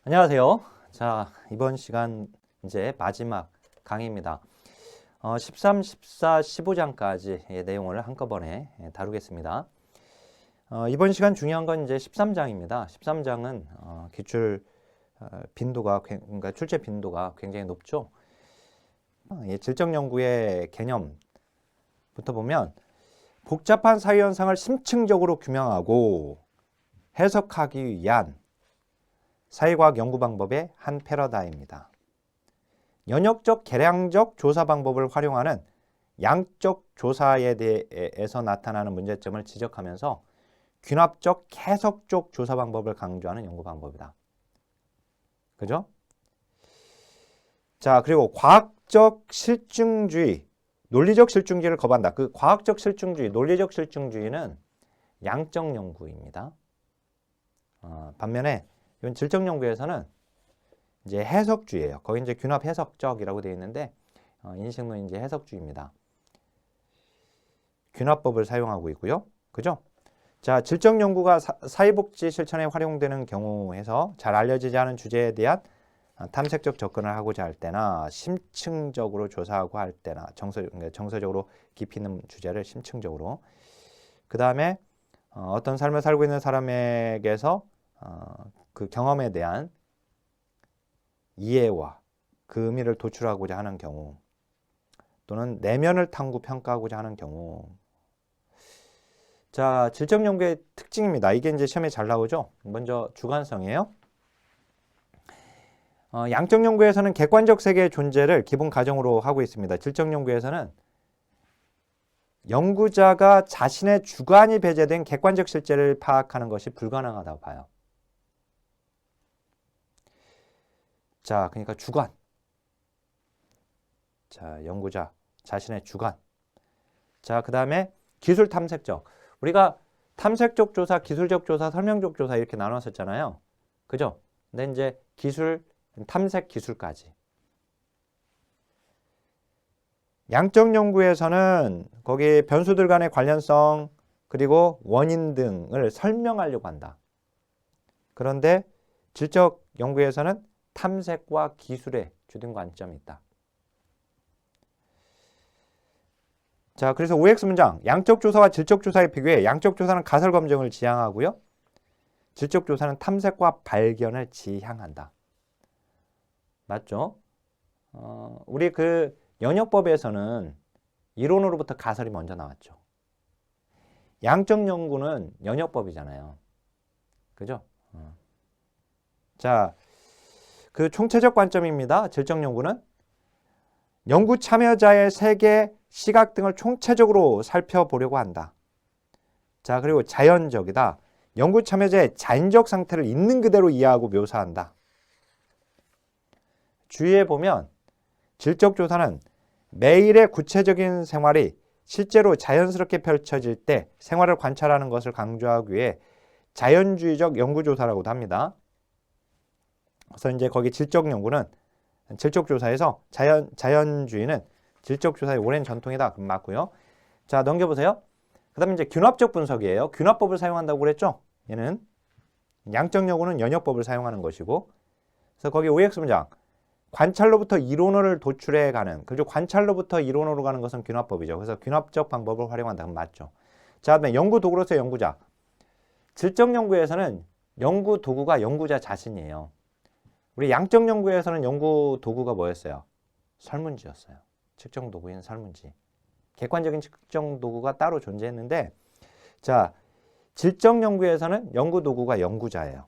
안녕하세요. 자, 이번 시간 이제 마지막 강의입니다. 13, 14, 15장까지의 내용을 한꺼번에 다루겠습니다. 이번 시간 중요한 건 이제 13장입니다. 13장은 기출 빈도가, 그러니까 출제 빈도가 굉장히 높죠. 질적 연구의 개념부터 보면 복잡한 사회 현상을 심층적으로 규명하고 해석하기 위한 사회과학 연구 방법의 한 패러다임입니다. 연역적 계량적 조사 방법을 활용하는 양적 조사에 대해서 나타나는 문제점을 지적하면서 균합적 해석적 조사 방법을 강조하는 연구 방법이다. 그죠? 자, 그리고 과학적 실증주의, 논리적 실증주의를 거부한다. 그 과학적 실증주의, 논리적 실증주의는 양적 연구입니다. 반면에 이건 질적 연구에서는 이제 해석주의예요. 거기 이제 균합 해석적이라고 되어 있는데 인식론 이제 해석주의입니다. 균합법을 사용하고 있고요. 그죠? 자, 질적 연구가 사회복지 실천에 활용되는 경우에서 잘 알려지지 않은 주제에 대한 탐색적 접근을 하고자 할 때나 심층적으로 조사하고 할 때나 정서적으로 깊이 있는 주제를 심층적으로 그 다음에 어떤 삶을 살고 있는 사람에게서 그 경험에 대한 이해와 그 의미를 도출하고자 하는 경우 또는 내면을 탐구 평가하고자 하는 경우. 자, 질적 연구의 특징입니다. 이게 이제 시험에 잘 나오죠. 먼저 주관성이에요. 양적 연구에서는 객관적 세계의 존재를 기본 가정으로 하고 있습니다. 질적 연구에서는 연구자가 자신의 주관이 배제된 객관적 실제를 파악하는 것이 불가능하다고 봐요. 자, 그러니까 주관. 자, 연구자 자신의 주관. 자, 그 다음에 기술 탐색적. 우리가 탐색적 조사, 기술적 조사, 설명적 조사 이렇게 나눴었잖아요. 그죠? 근데 이제 기술, 탐색 기술까지. 양적 연구에서는 거기 변수들 간의 관련성 그리고 원인 등을 설명하려고 한다. 그런데 질적 연구에서는 탐색과 기술에 주된 관점이 있다. 자, 그래서 OX 문장, 양적 조사와 질적 조사에 비교해 양적 조사는 가설 검증을 지향하고요. 질적 조사는 탐색과 발견을 지향한다. 맞죠? 우리 그 연역법에서는 이론으로부터 가설이 먼저 나왔죠. 양적 연구는 연역법이잖아요. 그죠? 자, 그 총체적 관점입니다. 질적 연구는 연구 참여자의 세계, 시각 등을 총체적으로 살펴보려고 한다. 자, 그리고 자연적이다. 연구 참여자의 자연적 상태를 있는 그대로 이해하고 묘사한다. 주위에 보면 질적 조사는 매일의 구체적인 생활이 실제로 자연스럽게 펼쳐질 때 생활을 관찰하는 것을 강조하기 위해 자연주의적 연구조사라고도 합니다. 그래서 이제 거기 질적 연구는 질적 조사에서 자연주의는 질적 조사의 오랜 전통이다. 맞고요. 자, 넘겨보세요. 그 다음에 이제 균합적 분석이에요. 균합법을 사용한다고 그랬죠? 얘는 양적 연구는 연역법을 사용하는 것이고, 그래서 거기 OX 문장 관찰로부터 이론을 도출해가는, 그죠? 관찰로부터 이론으로 가는 것은 균합법이죠. 그래서 균합적 방법을 활용한다. 그럼 맞죠? 자, 그다음에 연구 도구로서의 연구자. 질적 연구에서는 연구 도구가 연구자 자신이에요. 우리 양적 연구에서는 연구 도구가 뭐였어요? 설문지였어요. 측정 도구인 설문지. 객관적인 측정 도구가 따로 존재했는데, 자, 질적 연구에서는 연구 도구가 연구자예요.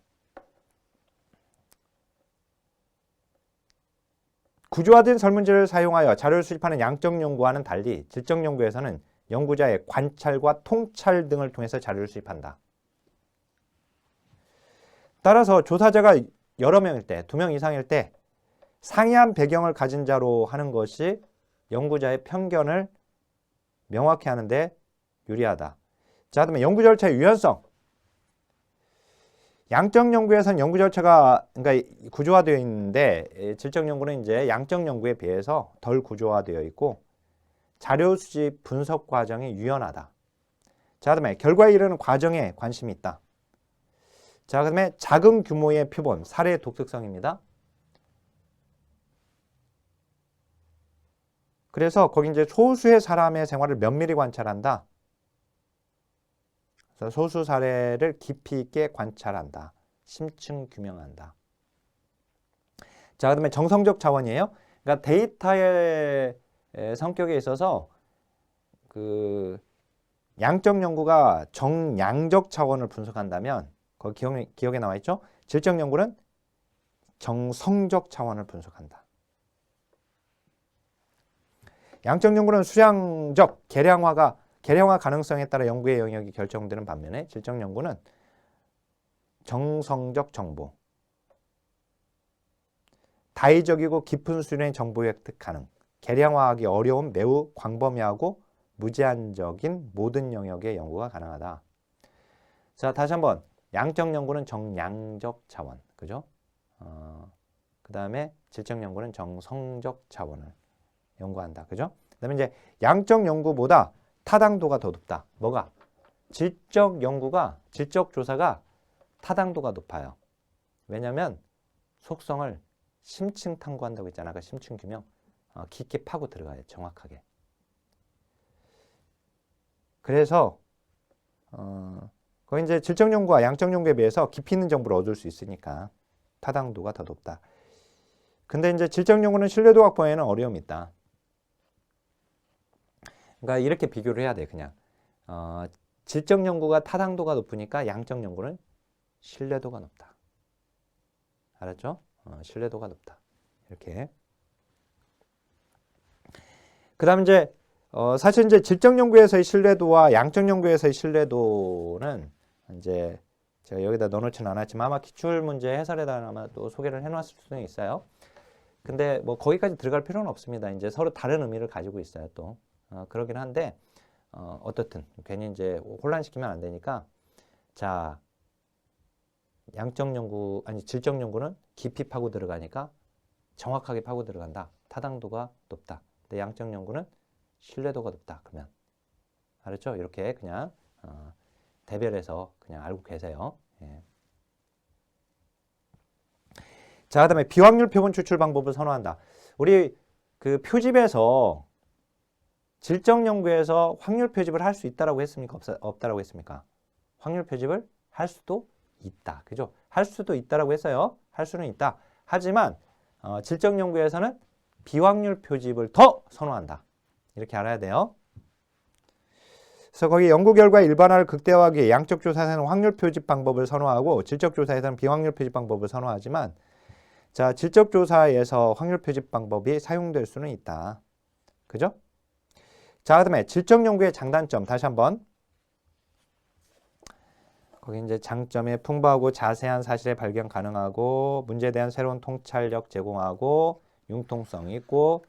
구조화된 설문지를 사용하여 자료를 수집하는 양적 연구와는 달리 질적 연구에서는 연구자의 관찰과 통찰 등을 통해서 자료를 수집한다. 따라서 조사자가 여러 명일 때, 2명 이상일 때 상이한 배경을 가진 자로 하는 것이 연구자의 편견을 명확히 하는데 유리하다. 자, 그다음에 연구 절차의 유연성. 양적 연구에서는 연구 절차가 그러니까 구조화되어 있는데 질적 연구는 이제 양적 연구에 비해서 덜 구조화되어 있고 자료 수집 분석 과정이 유연하다. 자, 그다음에 결과에 이르는 과정에 관심이 있다. 자, 자, 그다음에 작은 규모의 표본, 사례 독특성입니다. 그래서 거기 이제 소수의 사람의 생활을 면밀히 관찰한다. 그래서 소수 사례를 깊이 있게 관찰한다. 심층 규명한다. 자, 그다음에 정성적 자원이에요. 그러니까 데이터의 성격에 있어서 그 양적 연구가 정양적 차원을 분석한다면 거기 기억에 나와 있죠? 질적 연구는 정성적 차원을 분석한다. 양적 연구는 수량적 계량화 가능성에 따라 연구의 영역이 결정되는 반면에 질적 연구는 정성적 정보, 다의적이고 깊은 수준의 정보 획득 가능, 계량화하기 어려운 매우 광범위하고 무제한적인 모든 영역의 연구가 가능하다. 자, 다시 한번 양적 연구는 정양적 차원, 그죠? 그 다음에 질적 연구는 정성적 차원을 연구한다, 그죠? 그 다음에 이제 양적 연구보다 타당도가 더 높다. 뭐가? 질적 연구가, 질적 조사가 타당도가 높아요. 왜냐하면 속성을 심층 탐구한다고 했잖아. 그 심층 규명. 깊게 파고 들어가요. 정확하게. 그래서 거기 이제 질적 연구와 양적 연구에 비해서 깊이 있는 정보를 얻을 수 있으니까 타당도가 더 높다. 근데 이제 질적 연구는 신뢰도 확보에는 어려움이 있다. 그러니까 이렇게 비교를 해야 돼. 그냥 질적 연구가 타당도가 높으니까 양적 연구는 신뢰도가 높다. 알았죠? 신뢰도가 높다. 이렇게. 그 다음 이제 사실 이제 질적 연구에서의 신뢰도와 양적 연구에서의 신뢰도는 이제 제가 여기다 넣어놓지는 않았지만 아마 기출 문제 해설에다 아마 또 소개를 해놨을 수는 있어요. 근데 뭐 거기까지 들어갈 필요는 없습니다. 이제 서로 다른 의미를 가지고 있어요. 또 그러긴 한데 어떻든 괜히 이제 혼란시키면 안 되니까 자, 양적 연구 아니 질적 연구는 깊이 파고 들어가니까 정확하게 파고 들어간다. 타당도가 높다. 근데 양적 연구는 신뢰도가 높다. 그러면 알았죠? 이렇게 그냥 대별해서 그냥 알고 계세요. 예. 자, 그다음에 비확률 표본 추출 방법을 선호한다. 우리 그 표집에서 질적 연구에서 확률 표집을 할 수 있다라고 했습니까? 없다라고 했습니까? 확률 표집을 할 수도 있다. 그죠? 할 수도 있다라고 했어요. 할 수는 있다. 하지만 질적 연구에서는 비확률 표집을 더 선호한다. 이렇게 알아야 돼요. 그래서 거기 연구 결과 일반화를 극대화하기 위해 양적 조사에서는 확률 표집 방법을 선호하고 질적 조사에서는 비확률 표집 방법을 선호하지만 자, 질적 조사에서 확률 표집 방법이 사용될 수는 있다. 그죠? 자, 그다음에 질적 연구의 장단점 다시 한번 거기 이제 장점에 풍부하고 자세한 사실의 발견 가능하고 문제에 대한 새로운 통찰력 제공하고 융통성 있고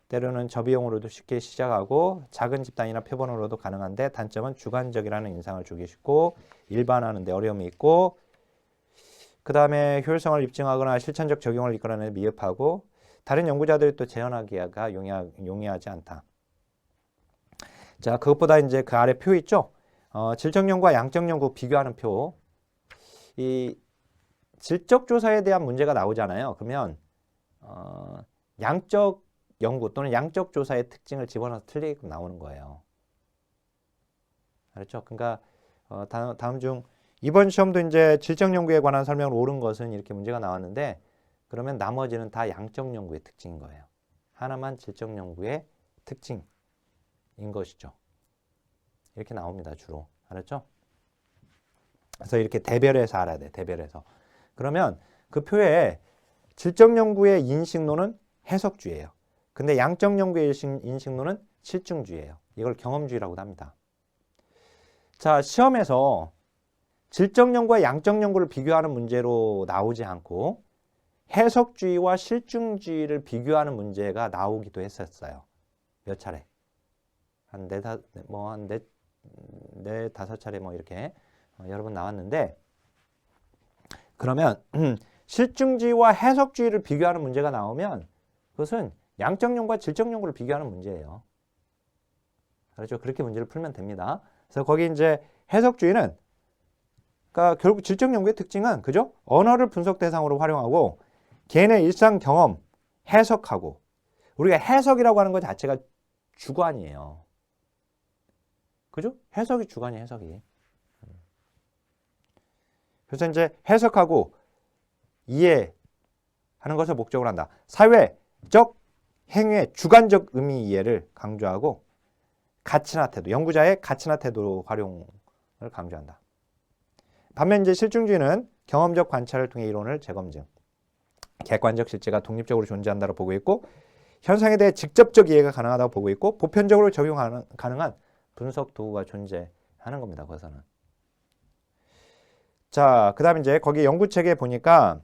때로는 저비용으로도 쉽게 시작하고 작은 집단이나 표본으로도 가능한데 단점은 주관적이라는 인상을 주기 쉽고 일반화하는 데 어려움이 있고 그 다음에 효율성을 입증하거나 실천적 적용을 이끌어내는 미흡하고 다른 연구자들이 또 재현하기가 용이하지 않다. 자, 그것보다 이제 그 아래 표 있죠? 질적 연구와 양적 연구 비교하는 표. 이 질적 조사에 대한 문제가 나오잖아요. 그러면 양적 연구 또는 양적 조사의 특징을 집어넣어서 틀리게끔 나오는 거예요. 알았죠? 그러니까 다음 중 이번 시험도 이제 질적 연구에 관한 설명을 옳은 것은 이렇게 문제가 나왔는데 그러면 나머지는 다 양적 연구의 특징인 거예요. 하나만 질적 연구의 특징인 것이죠. 이렇게 나옵니다. 주로. 알았죠? 그래서 이렇게 대별해서 알아야 돼. 대별해서. 그러면 그 표에 질적 연구의 인식론은 해석주의예요. 근데 양적 연구의 인식론은 실증주의예요. 이걸 경험주의라고도 합니다. 자, 시험에서 질적 연구와 양적 연구를 비교하는 문제로 나오지 않고 해석주의와 실증주의를 비교하는 문제가 나오기도 했었어요. 몇 차례. 한 네, 다섯 차례 뭐 이렇게 여러 번 나왔는데 그러면 실증주의와 해석주의를 비교하는 문제가 나오면 그것은 양적 연구와 질적 연구를 비교하는 문제예요. 그렇죠? 그렇게 문제를 풀면 됩니다. 그래서 거기 이제 해석주의는 그러니까 결국 질적 연구의 특징은 그죠? 언어를 분석 대상으로 활용하고 개인의 일상 경험 해석하고 우리가 해석이라고 하는 것 자체가 주관이에요. 그죠? 해석이 주관이에요, 해석이. 그래서 이제 해석하고 이해하는 것을 목적으로 한다. 사회적 행위의 주관적 의미 이해를 강조하고 가치나 태도, 연구자의 가치나 태도 활용을 강조한다. 반면 이제 실증주의는 경험적 관찰을 통해 이론을 재검증, 객관적 실제가 독립적으로 존재한다고 보고 있고 현상에 대해 직접적 이해가 가능하다고 보고 있고 보편적으로 적용 가능한 분석 도구가 존재하는 겁니다. 거기서는. 자, 그다음에 이제 거기 연구책에 보니까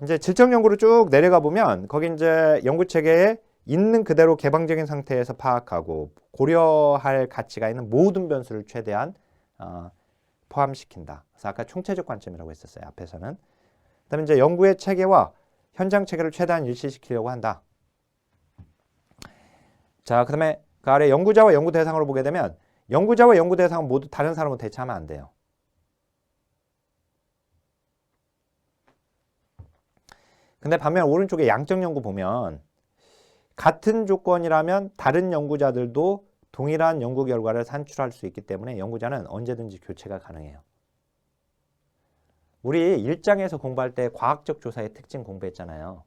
이제 질적 연구로 쭉 내려가 보면 거기 이제 연구체계에 있는 그대로 개방적인 상태에서 파악하고 고려할 가치가 있는 모든 변수를 최대한 포함시킨다. 그래서 아까 총체적 관점이라고 했었어요. 앞에서는. 그다음에 이제 연구의 체계와 현장 체계를 최대한 일치시키려고 한다. 자, 그다음에 그 아래 연구자와 연구 대상으로 보게 되면 연구자와 연구 대상은 모두 다른 사람으로 대체하면 안 돼요. 근데 반면 오른쪽에 양적 연구 보면 같은 조건이라면 다른 연구자들도 동일한 연구 결과를 산출할 수 있기 때문에 연구자는 언제든지 교체가 가능해요. 우리 1장에서 공부할 때 과학적 조사의 특징 공부했잖아요.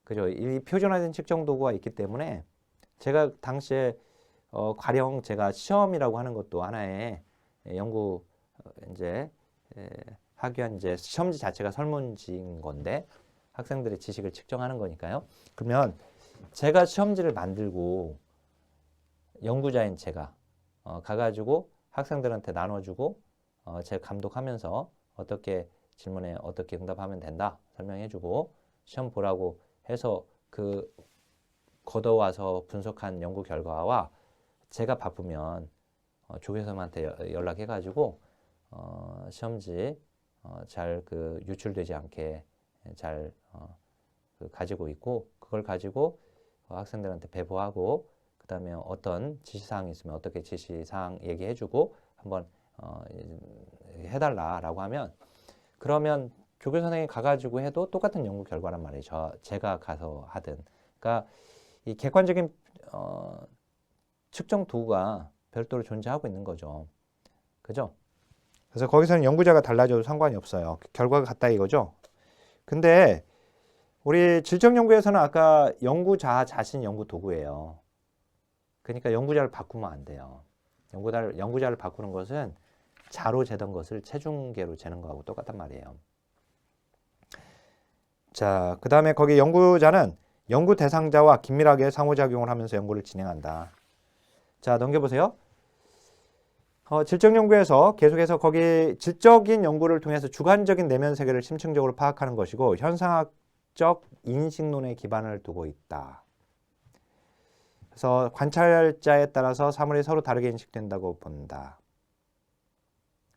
그죠? 이 표준화된 측정 도구가 있기 때문에 제가 당시에 가령 제가 시험이라고 하는 것도 하나의 연구 이제 하기 위한 이제 시험지 자체가 설문지인 건데 학생들의 지식을 측정하는 거니까요. 그러면 제가 시험지를 만들고 연구자인 제가 가가지고 학생들한테 나눠주고 제가 감독하면서 어떻게 질문에 어떻게 응답하면 된다 설명해주고 시험 보라고 해서 그 걷어와서 분석한 연구 결과와 제가 바쁘면 조교수님한테 연락해가지고 시험지 잘 그 유출되지 않게 잘 가지고 있고 그걸 가지고 학생들한테 배부하고 그 다음에 어떤 지시사항이 있으면 어떻게 지시사항 얘기해주고 한번 해달라라고 하면 그러면 조교 선생님이 가가지고 해도 똑같은 연구 결과란 말이에요. 제가 가서 하든. 그러니까 이 객관적인 측정 도구가 별도로 존재하고 있는 거죠. 그죠? 그래서 거기서는 연구자가 달라져도 상관이 없어요. 결과가 같다 이거죠. 근데 우리 질적 연구에서는 아까 연구자 자신 연구 도구예요. 그러니까 연구자를 바꾸면 안 돼요. 연구자를 바꾸는 것은 자로 재던 것을 체중계로 재는 거하고 똑같단 말이에요. 자, 그 다음에 거기 연구자는 연구 대상자와 긴밀하게 상호작용을 하면서 연구를 진행한다. 자, 넘겨보세요. 질적 연구에서 계속해서 거기 질적인 연구를 통해서 주관적인 내면 세계를 심층적으로 파악하는 것이고 현상학적 인식론에 기반을 두고 있다. 그래서 관찰자에 따라서 사물이 서로 다르게 인식된다고 본다.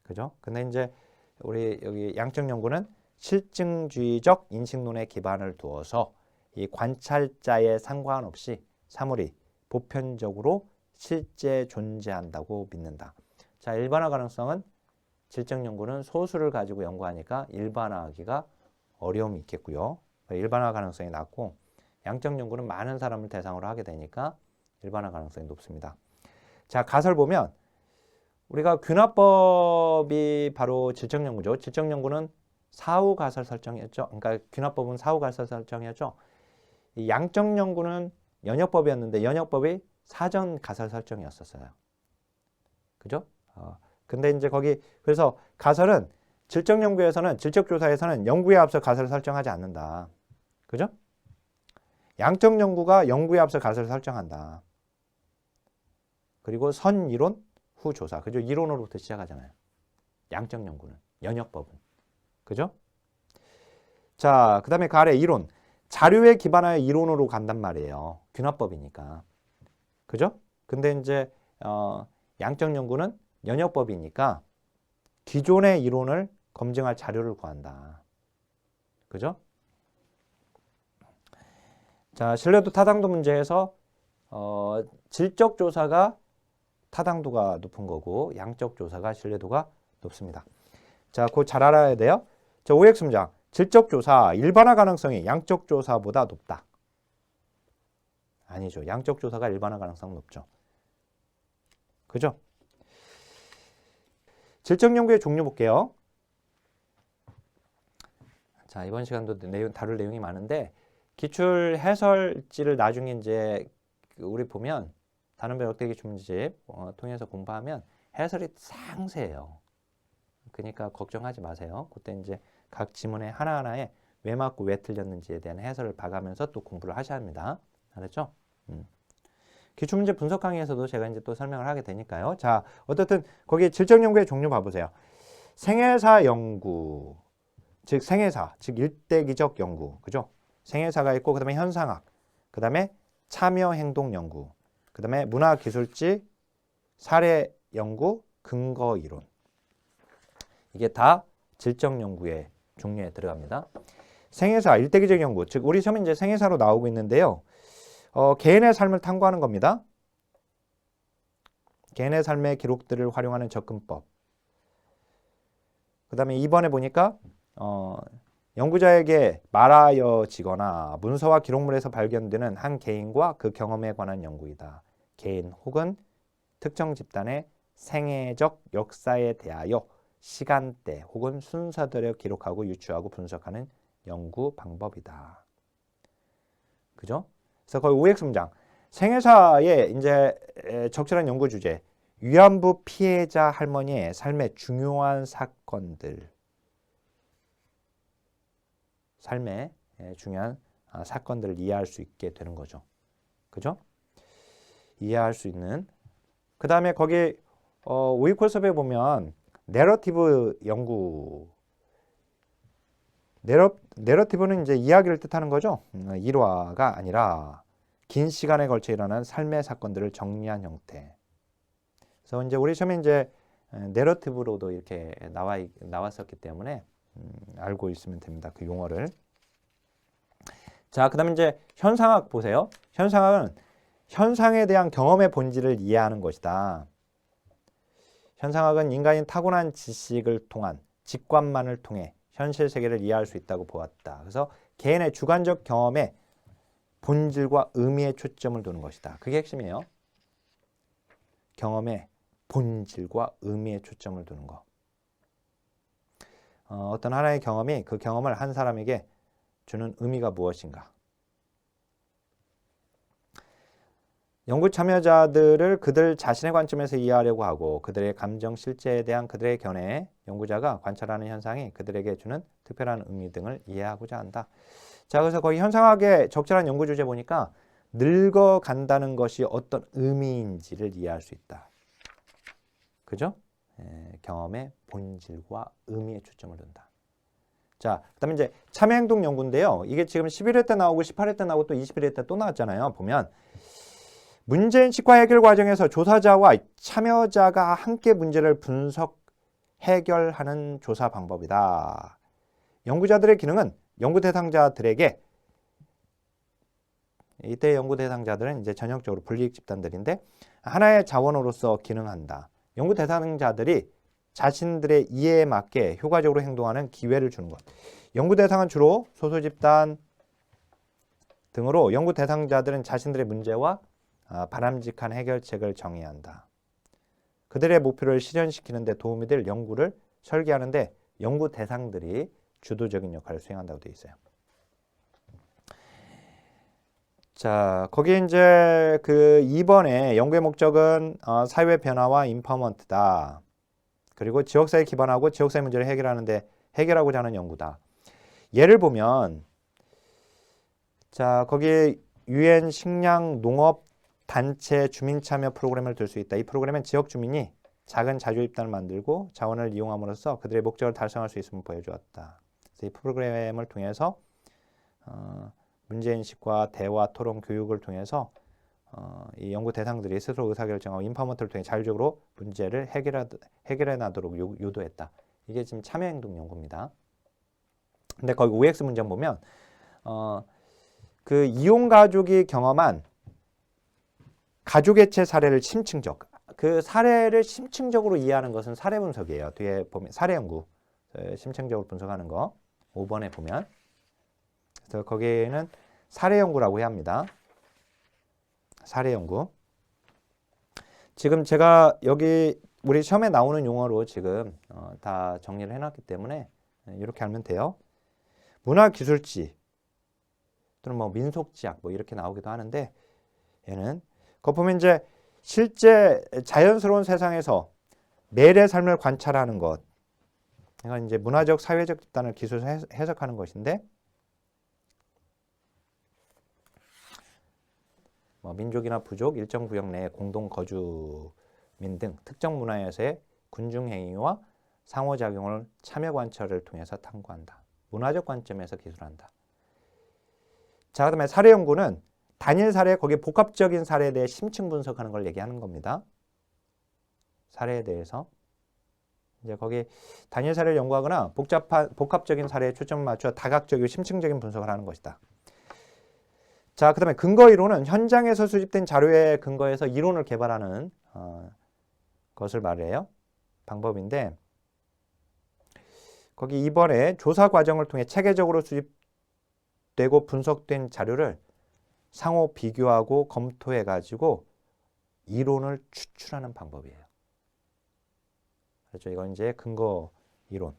그죠? 근데 이제 우리 여기 양적 연구는 실증주의적 인식론에 기반을 두어서 이 관찰자에 상관없이 사물이 보편적으로 실제 존재한다고 믿는다. 자, 일반화 가능성은 질적 연구는 소수를 가지고 연구하니까 일반화하기가 어려움이 있겠고요. 일반화 가능성이 낮고 양적 연구는 많은 사람을 대상으로 하게 되니까 일반화 가능성이 높습니다. 자, 가설 보면 우리가 균화법이 바로 질적 연구죠. 질적 연구는 사후 가설 설정이었죠. 그러니까 균화법은 사후 가설 설정이었죠. 이 양적 연구는 연역법이었는데 연역법이 사전 가설 설정이었었어요. 그죠? 근데 이제 거기 그래서 가설은 질적 연구에서는 질적 조사에서는 연구에 앞서 가설을 설정하지 않는다. 그죠? 양적 연구가 연구에 앞서 가설을 설정한다. 그리고 선 이론, 후 조사. 그죠? 이론으로부터 시작하잖아요. 양적 연구는, 연역법은. 그죠? 자, 그 다음에 그 아래 이론. 자료에 기반하여 이론으로 간단 말이에요. 균화법이니까. 그죠? 근데 이제 양적 연구는 연역법이니까 기존의 이론을 검증할 자료를 구한다. 그죠? 자, 신뢰도 타당도 문제에서 질적 조사가 타당도가 높은 거고 양적 조사가 신뢰도가 높습니다. 자, 그거 잘 알아야 돼요. 자, OX 문장. 질적 조사 일반화 가능성이 양적 조사보다 높다. 아니죠. 양적 조사가 일반화 가능성 높죠. 그죠? 질적 연구의 종류 볼게요. 자, 이번 시간도 다룰 내용이 많은데 기출 해설지를 나중에 이제 우리 보면 단원별 역대기 주문집 통해서 공부하면 해설이 상세해요. 그러니까 걱정하지 마세요. 그때 이제 각 지문의 하나하나에 왜 맞고 왜 틀렸는지에 대한 해설을 봐가면서 또 공부를 하셔야 합니다. 알았죠? 기출문제 분석 강의에서도 제가 이제 또 설명을 하게 되니까요. 자, 어쨌든 거기 질적 연구의 종류 봐보세요. 생애사 연구, 즉 생애사, 즉 일대기적 연구, 그죠? 생애사가 있고 그다음에 현상학, 그다음에 참여 행동 연구, 그다음에 문화기술지, 사례 연구, 근거 이론. 이게 다 질적 연구의 종류에 들어갑니다. 생애사, 일대기적 연구, 즉 우리 시험은 이제 생애사로 나오고 있는데요. 개인의 삶을 탐구하는 겁니다. 개인의 삶의 기록들을 활용하는 접근법. 그 다음에 2번에 보니까 연구자에게 말하여지거나 문서와 기록물에서 발견되는 한 개인과 그 경험에 관한 연구이다. 개인 혹은 특정 집단의 생애적 역사에 대하여 시간대 혹은 순서대로 기록하고 유추하고 분석하는 연구 방법이다. 그죠? 그래서 거의 OX 문장. 생애사의 이제 적절한 연구 주제. 위안부 피해자 할머니의 삶의 중요한 사건들. 삶의 중요한 사건들을 이해할 수 있게 되는 거죠. 그죠? 이해할 수 있는. 그 다음에 거기 오이콜섭에 보면 내러티브 연구. 내러티브는 이제 이야기를 뜻하는 거죠. 일화가 아니라 긴 시간에 걸쳐 일어난 삶의 사건들을 정리한 형태. 그래서 이제 우리 시험에 이제 내러티브로도 이렇게 나왔었기 때문에 알고 있으면 됩니다. 그 용어를. 자, 그다음에 이제 현상학 보세요. 현상학은 현상에 대한 경험의 본질을 이해하는 것이다. 현상학은 인간이 타고난 지식을 통한 직관만을 통해 현실 세계를 이해할 수 있다고 보았다. 그래서 개인의 주관적 경험에 본질과 의미에 초점을 두는 것이다. 그게 핵심이에요. 경험의 본질과 의미에 초점을 두는 거. 어떤 하나의 경험이 그 경험을 한 사람에게 주는 의미가 무엇인가. 연구 참여자들을 그들 자신의 관점에서 이해하려고 하고 그들의 감정, 실제에 대한 그들의 견해, 연구자가 관찰하는 현상이 그들에게 주는 특별한 의미 등을 이해하고자 한다. 자, 그래서 거기 현상학의 적절한 연구 주제 보니까 늙어간다는 것이 어떤 의미인지를 이해할 수 있다. 그죠? 경험의 본질과 의미에 초점을 둔다. 자, 그 다음에 이제 참여행동 연구인데요. 이게 지금 11회 때 나오고 18회 때 나오고 또 21회 때 또 나왔잖아요. 보면 문제인식과 해결 과정에서 조사자와 참여자가 함께 문제를 분석, 해결하는 조사 방법이다. 연구자들의 기능은 연구 대상자들에게, 이때 연구 대상자들은 이제 전형적으로 불이익 집단들인데 하나의 자원으로서 기능한다. 연구 대상자들이 자신들의 이해에 맞게 효과적으로 행동하는 기회를 주는 것. 연구 대상은 주로 소수 집단 등으로 연구 대상자들은 자신들의 문제와 바람직한 해결책을 정의한다. 그들의 목표를 실현시키는 데 도움이 될 연구를 설계하는데 연구 대상들이 주도적인 역할을 수행한다고 되어 있어요. 자, 거기 이제 그 2번에 연구의 목적은 사회 변화와 인파먼트다. 그리고 지역사회에 기반하고 지역사회 문제를 해결하는데 해결하고자 하는 연구다. 예를 보면 자, 거기 UN 식량 농업 단체 주민 참여 프로그램을 들 수 있다. 이 프로그램은 지역 주민이 작은 자조 집단을 만들고 자원을 이용함으로써 그들의 목적을 달성할 수 있음을 보여주었다. 그래서 이 프로그램을 통해서 문제인식과 대화, 토론, 교육을 통해서 이 연구 대상들이 스스로 의사결정하고 인파먼트를 통해 자율적으로 문제를 해결해 나도록 유도했다. 이게 지금 참여행동 연구입니다. 근데 거기 OX 문장 보면 그 이용 가족이 경험한 가족애체 사례를 심층적, 그 사례를 심층적으로 이해하는 것은 사례 분석이에요. 뒤에 보면 사례 연구, 심층적으로 분석하는 거 5번에 보면. 그래서 거기에는 사례 연구라고 해야 합니다. 사례 연구. 지금 제가 여기 우리 시험에 나오는 용어로 지금 다 정리를 해놨기 때문에 이렇게 알면 돼요. 문화기술지 또는 뭐 민속지학 뭐 이렇게 나오기도 하는데 얘는 거 보면 이제 실제 자연스러운 세상에서 매일의 삶을 관찰하는 것. 이건 이제 문화적 사회적 집단을 기술로 해석하는 것인데 뭐 민족이나 부족, 일정 구역 내에 공동 거주민 등 특정 문화에서의 군중 행위와 상호작용을 참여 관찰을 통해서 탐구한다. 문화적 관점에서 기술한다. 자, 그다음에 사례 연구는 단일 사례, 거기에 복합적인 사례에 대해 심층 분석하는 걸 얘기하는 겁니다. 사례에 대해서. 이제 거기 단일 사례를 연구하거나 복합적인 사례에 초점을 맞춰 다각적이고 심층적인 분석을 하는 것이다. 자, 그 다음에 근거 이론은 현장에서 수집된 자료에 근거해서 이론을 개발하는 것을 말해요. 방법인데 거기 이번에 조사 과정을 통해 체계적으로 수집되고 분석된 자료를 상호 비교하고 검토해가지고 이론을 추출하는 방법이에요. 그렇죠. 이건 이제 근거 이론.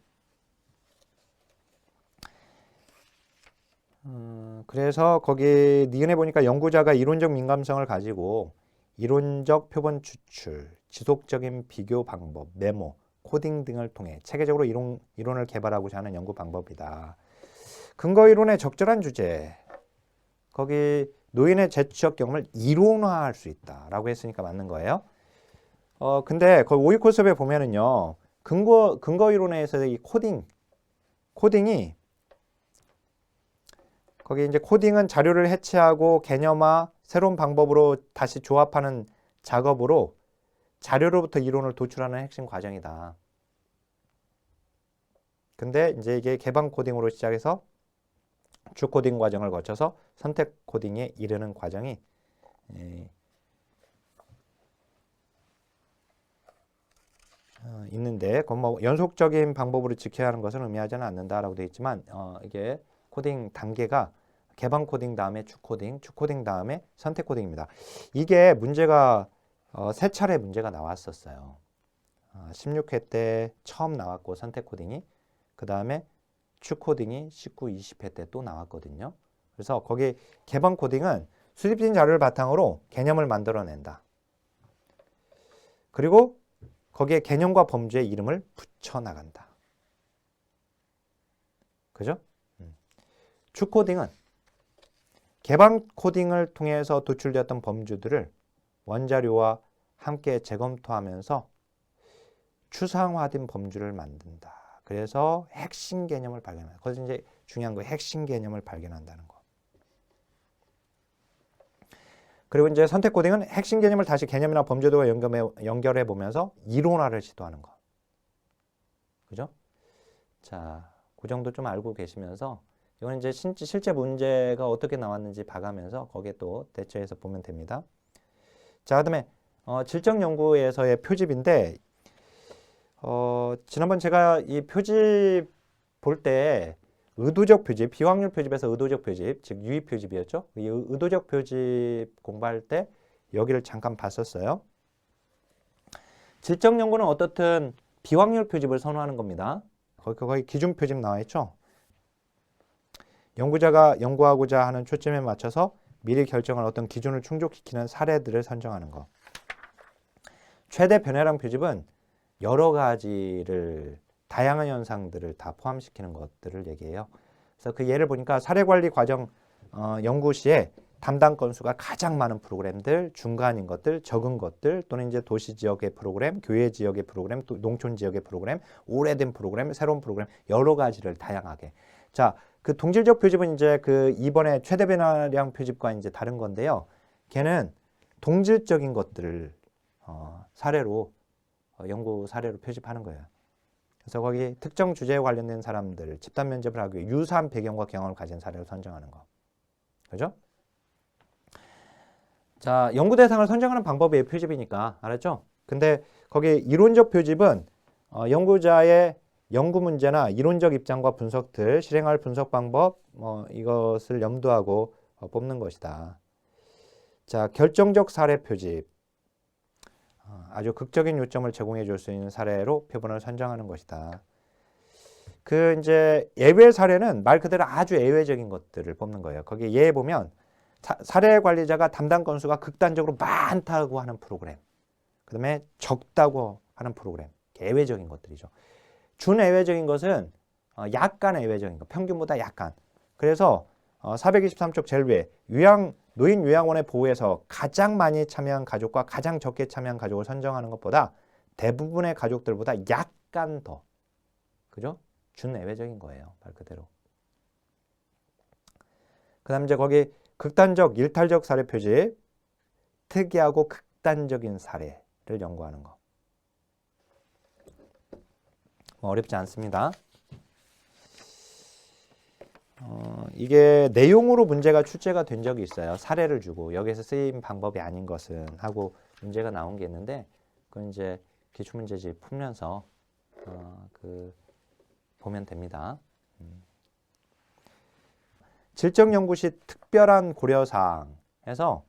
그래서 거기 니은에 보니까 연구자가 이론적 민감성을 가지고 이론적 표본 추출, 지속적인 비교 방법, 메모, 코딩 등을 통해 체계적으로 이론을 개발하고자 하는 연구 방법이다. 근거 이론의 적절한 주제. 거기 노인의 재취업 경험을 이론화할 수 있다라고 했으니까 맞는 거예요. 근데 거기 오이코 수업에 보면은요. 근거 이론에서의 이 코딩이 거기 이제 코딩은 자료를 해체하고 개념화, 새로운 방법으로 다시 조합하는 작업으로 자료로부터 이론을 도출하는 핵심 과정이다. 근데 이제 이게 개방 코딩으로 시작해서 주 코딩 과정을 거쳐서 선택 코딩에 이르는 과정이 있는데 그건 뭐 연속적인 방법으로 지켜야 하는 것은 의미하지는 않는다라고 되어 있지만 이게 코딩 단계가 개방 코딩 다음에 주 코딩 다음에 선택 코딩입니다. 이게 문제가 세 차례 문제가 나왔었어요. 16회 때 처음 나왔고 선택 코딩이 그 다음에 주 코딩이 19, 20회 때 또 나왔거든요. 그래서 거기 개방 코딩은 수집된 자료를 바탕으로 개념을 만들어낸다. 그리고 거기에 개념과 범주의 이름을 붙여나간다. 그죠? 주 코딩은 개방 코딩을 통해서 도출되었던 범주들을 원자료와 함께 재검토하면서 추상화된 범주를 만든다. 그래서 핵심 개념을 발견한다. 그것은 이제 중요한 거 핵심 개념을 발견한다는 거. 그리고 이제 선택 코딩은 핵심 개념을 다시 개념이나 범주도와 연결해 보면서 이론화를 시도하는 거. 그죠? 자, 그 정도 좀 알고 계시면서 이건 이제 실제 문제가 어떻게 나왔는지 봐가면서 거기에 또 대처해서 보면 됩니다. 자, 그다음에 질적 연구에서의 표집인데 지난번 제가 이 표집 볼 때 의도적 표집, 비확률 표집에서 의도적 표집, 즉 유의 표집이었죠. 이 의도적 표집 공부할 때 여기를 잠깐 봤었어요. 질적 연구는 어떻든 비확률 표집을 선호하는 겁니다. 거기 기준 표집 나와 있죠. 연구자가 연구하고자 하는 초점에 맞춰서 미리 결정한 어떤 기준을 충족시키는 사례들을 선정하는 것. 최대 변화량 표집은 여러 가지를 다양한 현상들을 다 포함시키는 것들을 얘기해요. 그래서 그 예를 보니까 사례관리 과정 연구 시에 담당 건수가 가장 많은 프로그램들, 중간인 것들, 적은 것들, 또는 이제 도시 지역의 프로그램, 교외 지역의 프로그램, 또 농촌 지역의 프로그램, 오래된 프로그램, 새로운 프로그램, 여러 가지를 다양하게. 자, 그 동질적 표집은 이제 그 이번에 최대 변화량 표집과 이제 다른 건데요. 걔는 동질적인 것들을 사례로 연구 사례로 표집하는 거예요. 그래서 거기 특정 주제에 관련된 사람들 집단 면접을 하기 위해 유사한 배경과 경험을 가진 사례를 선정하는 거. 그죠? 자, 연구 대상을 선정하는 방법이 표집이니까 알았죠? 근데 거기 이론적 표집은 연구자의 연구 문제나 이론적 입장과 분석들, 실행할 분석 방법 이것을 염두하고 뽑는 것이다. 자, 결정적 사례 표집. 아주 극적인 요점을 제공해 줄 수 있는 사례로 표본을 선정하는 것이다. 그 이제 예외 사례는 말 그대로 아주 예외적인 것들을 뽑는 거예요. 거기 예에 보면 사례 관리자가 담당 건수가 극단적으로 많다고 하는 프로그램, 그다음에 적다고 하는 프로그램, 예외적인 것들이죠. 준예외적인 것은 약간 예외적인 것, 평균보다 약간. 그래서 423쪽 제일 위에 노인 요양원의 보호에서 가장 많이 참여한 가족과 가장 적게 참여한 가족을 선정하는 것보다 대부분의 가족들보다 약간 더, 그죠? 준예외적인 거예요, 말 그대로. 그 다음 이제 거기 극단적, 일탈적 사례 표집, 특이하고 극단적인 사례를 연구하는 거. 어렵지 않습니다. 이게 내용으로 문제가 출제가 된 적이 있어요. 사례를 주고 여기서 쓰임 방법이 아닌 것은 하고 문제가 나온 게 있는데, 그건 이제 기출문제집 풀면서 보면 됩니다. 질적 연구 시 특별한 고려사항에서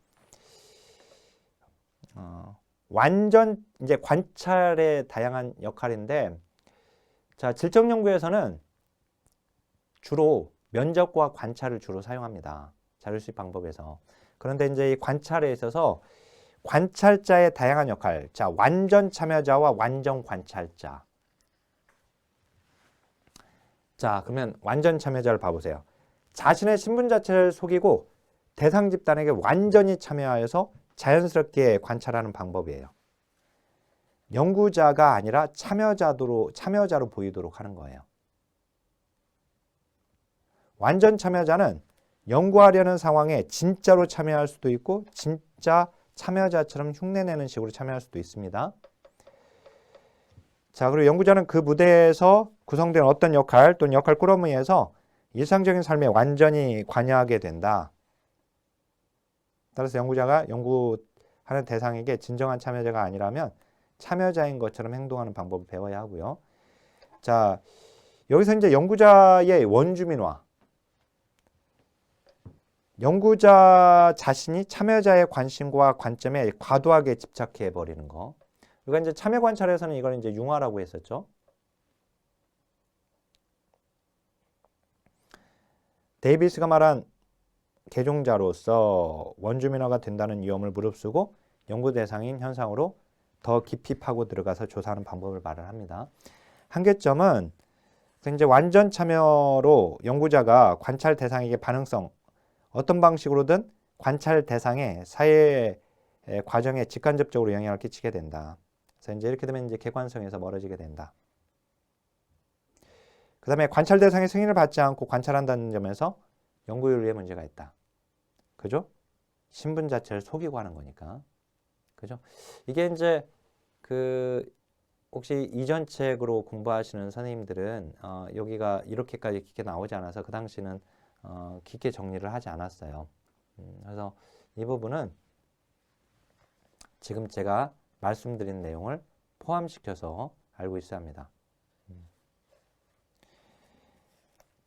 완전 이제 관찰의 다양한 역할인데, 자, 질적 연구에서는 주로 면접과 관찰을 주로 사용합니다. 자료 수집 방법에서. 그런데 이제 이 관찰에 있어서 관찰자의 다양한 역할, 자, 완전 참여자와 완전 관찰자. 자, 그러면 완전 참여자를 봐보세요. 자신의 신분 자체를 속이고 대상 집단에게 완전히 참여하여서 자연스럽게 관찰하는 방법이에요. 연구자가 아니라 참여자로 보이도록 하는 거예요. 완전 참여자는 연구하려는 상황에 진짜로 참여할 수도 있고 진짜 참여자처럼 흉내내는 식으로 참여할 수도 있습니다. 자, 그리고 연구자는 그 무대에서 구성된 어떤 역할 또는 역할 꾸러미에서 일상적인 삶에 완전히 관여하게 된다. 따라서 연구자가 연구하는 대상에게 진정한 참여자가 아니라면 참여자인 것처럼 행동하는 방법을 배워야 하고요. 자, 여기서 이제 연구자의 원주민화, 연구자 자신이 참여자의 관심과 관점에 과도하게 집착해 버리는 거. 그러니까 이제 참여 관찰에서는 이걸 이제 융화라고 했었죠. 데이비스가 말한 개종자로서 원주민화가 된다는 위험을 무릅쓰고 연구 대상인 현상으로 더 깊이 파고 들어가서 조사하는 방법을 말을 합니다. 한계점은 이제 완전 참여로 연구자가 관찰 대상에게 반응성, 어떤 방식으로든 관찰 대상의 사회 과정에 직간접적으로 영향을 끼치게 된다. 그래서 이제 이렇게 되면 이제 객관성에서 멀어지게 된다. 그 다음에 관찰 대상의 승인을 받지 않고 관찰한다는 점에서 연구윤리에 문제가 있다. 그죠? 신분 자체를 속이고 하는 거니까. 그죠? 이게 이제 혹시 이전 책으로 공부하시는 선생님들은 여기가 이렇게까지 깊게 나오지 않아서 그 당시는 깊게 정리를 하지 않았어요. 그래서 이 부분은 지금 제가 말씀드린 내용을 포함시켜서 알고 있어야 합니다.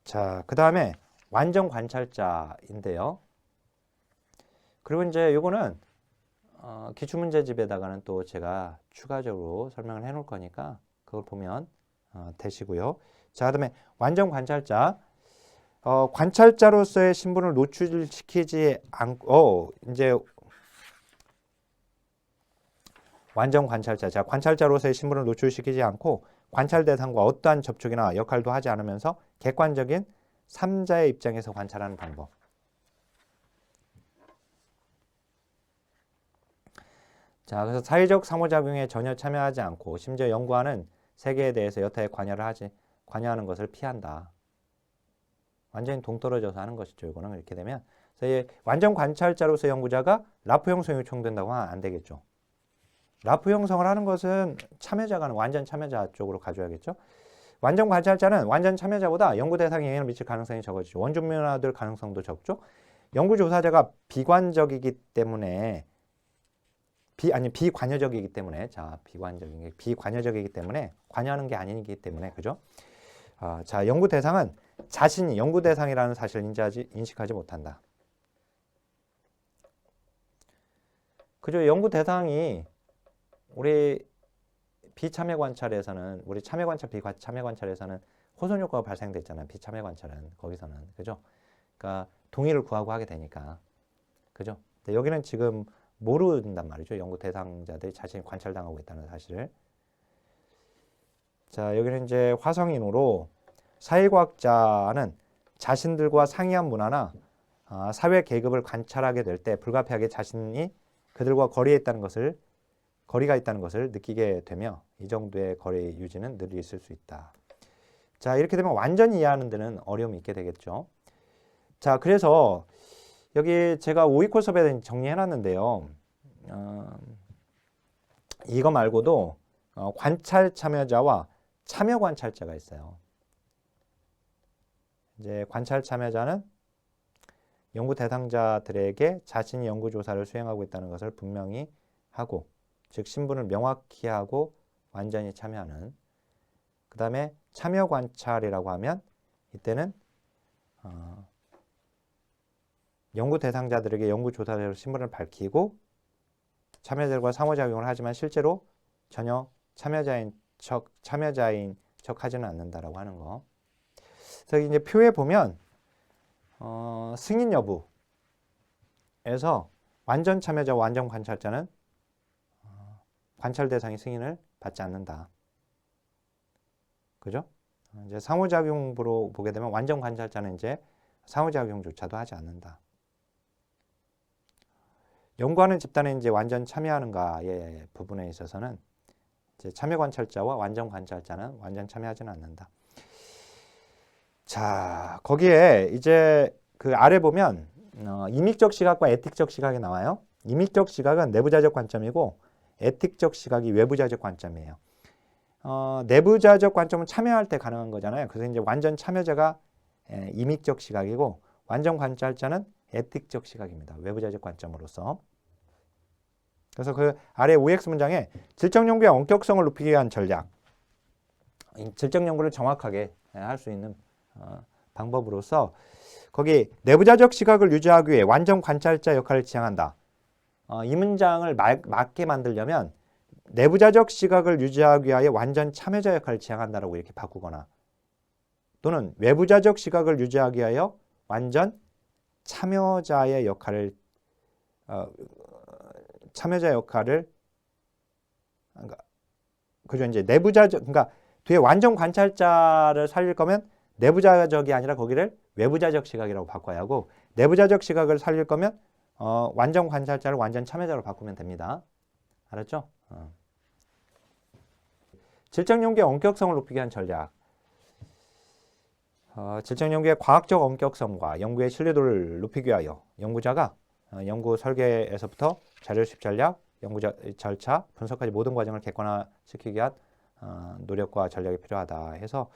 자, 그 다음에 완전 관찰자인데요. 그리고 이제 요거는 기출문제집에다가는 또 제가 추가적으로 설명을 해 놓을 거니까 그걸 보면 되시고요. 자, 그다음에 완전 관찰자. 관찰자로서의 신분을 노출시키지 않고 이제 완전 관찰자. 자, 관찰자로서의 신분을 노출시키지 않고 관찰 대상과 어떠한 접촉이나 역할도 하지 않으면서 객관적인 3자의 입장에서 관찰하는 방법. 자, 그래서 사회적 상호작용에 전혀 참여하지 않고 심지어 연구하는 세계에 대해서 여타에 관여하는 것을 피한다. 완전히 동떨어져서 하는 것이죠. 이거는 이렇게 되면. 그래서 완전 관찰자로서 연구자가 라프 형성이 요청된다고 하면 안 되겠죠. 라프 형성을 하는 것은 참여자가 완전 참여자 쪽으로 가져야겠죠. 완전 관찰자는 완전 참여자보다 연구 대상에 영향을 미칠 가능성이 적어지죠. 원주민화될 가능성도 적죠. 연구 조사자가 비관적이기 때문에 비관여적이기 때문에, 자, 비관여적이기 때문에, 관여하는 게 아니기 때문에, 그죠? 자, 연구 대상은 자신이 연구 대상이라는 사실을 인식하지 못한다. 그죠? 연구 대상이 우리 비참여 관찰에서는, 우리 참여 관찰, 비참여 관찰에서는 호손 효과가 발생됐잖아요. 비참여 관찰은, 거기서는. 그죠? 그러니까 동의를 구하고 하게 되니까. 그죠? 근데 여기는 지금 모른단 말이죠. 연구 대상자들이 자신이 관찰당하고 있다는 사실을. 자, 여기는 이제 화성인으로 사회과학자는 자신들과 상이한 문화나 사회 계급을 관찰하게 될 때 불가피하게 자신이 그들과 거리가 있다는 것을 느끼게 되며 이 정도의 거리 유지는 늘 있을 수 있다. 자, 이렇게 되면 완전히 이해하는 데는 어려움이 있게 되겠죠. 자, 그래서 여기 제가 5위 코스업에 정리해 놨는데요. 이거 말고도 관찰 참여자와 참여 관찰자가 있어요. 이제 관찰 참여자는 연구 대상자들에게 자신이 연구 조사를 수행하고 있다는 것을 분명히 하고, 즉 신분을 명확히 하고 완전히 참여하는. 그 다음에 참여 관찰이라고 하면 이때는 연구 대상자들에게 연구 조사자로 신분을 밝히고 참여자들과 상호작용을 하지만 실제로 전혀 참여자인 척 하지는 않는다라고 하는 거. 그래서 이제 표에 보면 승인 여부에서 완전 참여자와 완전 관찰자는 관찰 대상이 승인을 받지 않는다. 그죠? 이제 상호작용으로 보게 되면 완전 관찰자는 이제 상호작용조차도 하지 않는다. 연구하는 집단에 이제 완전 참여하는가의 부분에 있어서는 이제 참여 관찰자와 완전 관찰자는 완전 참여하지는 않는다. 자, 거기에 이제 그 아래 보면 이믹적 시각과 에틱적 시각이 나와요. 이믹적 시각은 내부자적 관점이고 에틱적 시각이 외부자적 관점이에요. 내부자적 관점은 참여할 때 가능한 거잖아요. 그래서 이제 완전 참여자가 이믹적 시각이고 완전 관찰자는 에틱적 시각입니다. 외부자적 관점으로서. 그래서 그 아래 OX 문장에 질적 연구의 엄격성을 높이기 위한 전략, 질적 연구를 정확하게 할 수 있는 방법으로서 거기 내부자적 시각을 유지하기 위해 완전 관찰자 역할을 지향한다. 이 문장을 맞게 만들려면 내부자적 시각을 유지하기 위하여 완전 참여자 역할을 지향한다라고 이렇게 바꾸거나 또는 외부자적 시각을 유지하기 위하여 완전 참여자의 역할을 그죠? 이제 내부자적, 그러니까 뒤에 완전 관찰자를 살릴 거면 내부자적이 아니라 거기를 외부자적 시각이라고 바꿔야 하고, 내부자적 시각을 살릴 거면 완전 관찰자를 완전 참여자로 바꾸면 됩니다. 알았죠? 질적 연구의 엄격성을 높이기 위한 전략. 질적 연구의 과학적 엄격성과 연구의 신뢰도를 높이기 위하여 연구자가 연구 설계에서부터 자료 수집 전략, 연구 절차, 분석까지 모든 과정을 객관화시키기 위한 노력과 전략이 필요하다 해서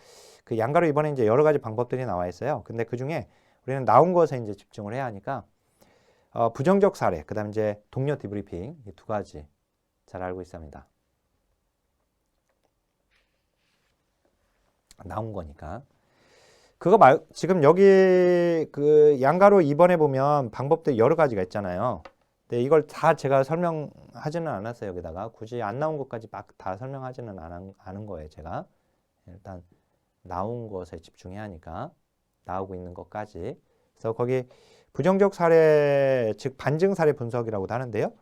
그 양가로 이번에 이제 여러 가지 방법들이 나와 있어요. 근데 그 중에 우리는 나온 것에 이제 집중을 해야 하니까 부정적 사례, 그 다음 이제 동료 디브리핑 이 두 가지 잘 알고 있습니다. 나온 거니까. 지금 여기 그 양가로 2번에 보면 방법들이 여러 가지가 있잖아요. 근데 이걸 다 제가 설명하지는 않았어요. 여기다가 굳이 안 나온 것까지 막 다 설명하지는 않은 거예요. 제가 일단 나온 것에 집중해야 하니까 나오고 있는 것까지. 그래서 거기 부정적 사례, 즉 반증 사례 분석이라고도 하는데요.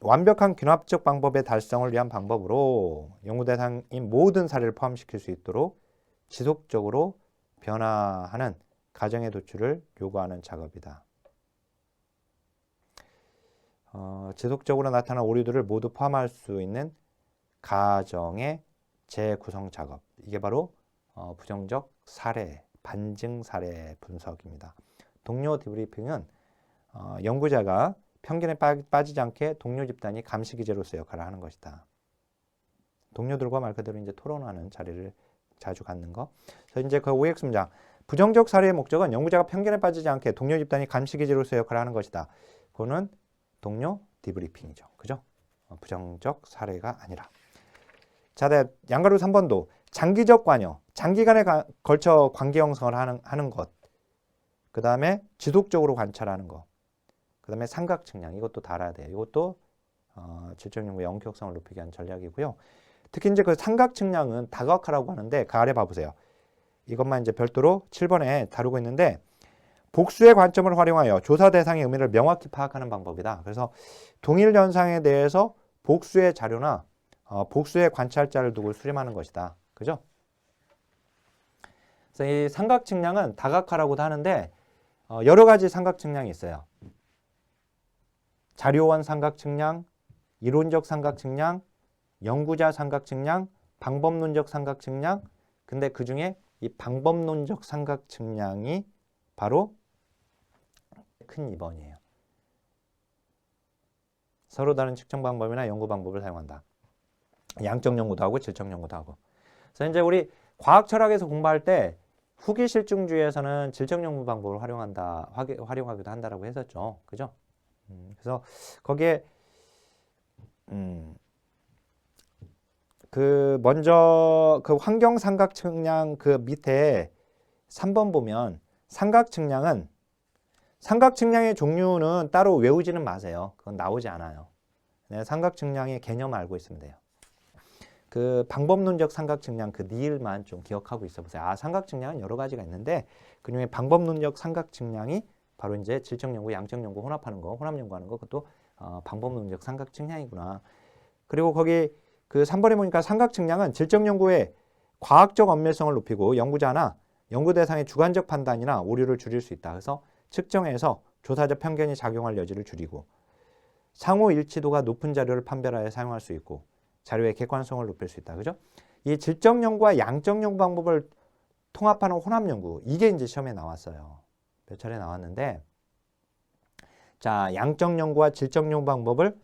완벽한 균합적 방법의 달성을 위한 방법으로 연구 대상인 모든 사례를 포함시킬 수 있도록 지속적으로 변화하는 가정의 도출을 요구하는 작업이다. 지속적으로 나타난 오류들을 모두 포함할 수 있는 가정의 재구성 작업. 이게 바로 부정적 사례, 반증 사례 분석입니다. 동료 디브리핑은 연구자가 편견에 빠지지 않게 동료 집단이 감시 기제로서 역할을 하는 것이다. 동료들과 말 그대로 이제 토론하는 자리를 자주 갖는 거. 그래서 이제 그 OX 문장. 부정적 사례의 목적은 연구자가 편견에 빠지지 않게 동료 집단이 감시 기제로서 역할을 하는 것이다. 그거는 동료 디브리핑이죠. 그죠? 부정적 사례가 아니라. 자, 네, 양가루 3번도 장기적 관여, 장기간에 걸쳐 관계 형성을 하는 것. 그 다음에 지속적으로 관찰하는 것. 그 다음에 삼각 측량, 이것도 다 알아야 돼요. 이것도 질적 연구의 엄격성을 높이기 위한 전략이고요. 특히 이제 그 삼각 측량은 다각화라고 하는데 그 아래 봐보세요. 이것만 이제 별도로 7번에 다루고 있는데 복수의 관점을 활용하여 조사 대상의 의미를 명확히 파악하는 방법이다. 그래서 동일 현상에 대해서 복수의 자료나 복수의 관찰자를 두고 수렴하는 것이다. 그죠? 그래서 이 삼각 측량은 다각화라고도 하는데 여러 가지 삼각 측량이 있어요. 자료원 삼각 측량, 이론적 삼각 측량, 연구자 삼각 측량, 방법론적 삼각 측량. 근데 그 중에 이 방법론적 삼각 측량이 바로 큰 2번이에요. 서로 다른 측정 방법이나 연구 방법을 사용한다. 양적 연구도 하고 질적 연구도 하고. 그래서 이제 우리 과학 철학에서 공부할 때 후기 실증주의에서는 질적 연구 방법을 활용하기도 한다라고 했었죠. 그죠? 그래서 거기에 그 먼저 그 환경 삼각 측량 그 밑에 3번 보면 삼각 측량의 종류는 따로 외우지는 마세요. 그건 나오지 않아요. 네, 삼각 측량의 개념을 알고 있으면 돼요. 그 방법론적 삼각 측량 그 니을만 좀 기억하고 있어 보세요. 삼각 측량은 여러 가지가 있는데 그중에 방법론적 삼각 측량이 바로 이제 질적 연구, 양적 연구 혼합하는 거, 혼합 연구하는 거 그것도 방법론적 삼각 측량이구나. 그리고 거기 그 3번에 보니까 삼각 측량은 질적 연구의 과학적 엄밀성을 높이고 연구자나 연구 대상의 주관적 판단이나 오류를 줄일 수 있다. 그래서 측정해서 조사적 편견이 작용할 여지를 줄이고 상호 일치도가 높은 자료를 판별하여 사용할 수 있고 자료의 객관성을 높일 수 있다. 그죠? 이 질적 연구와 양적 연구 방법을 통합하는 혼합 연구. 이게 이제 시험에 나왔어요. 몇 차례 나왔는데 자, 양적 연구와 질적 연구 방법을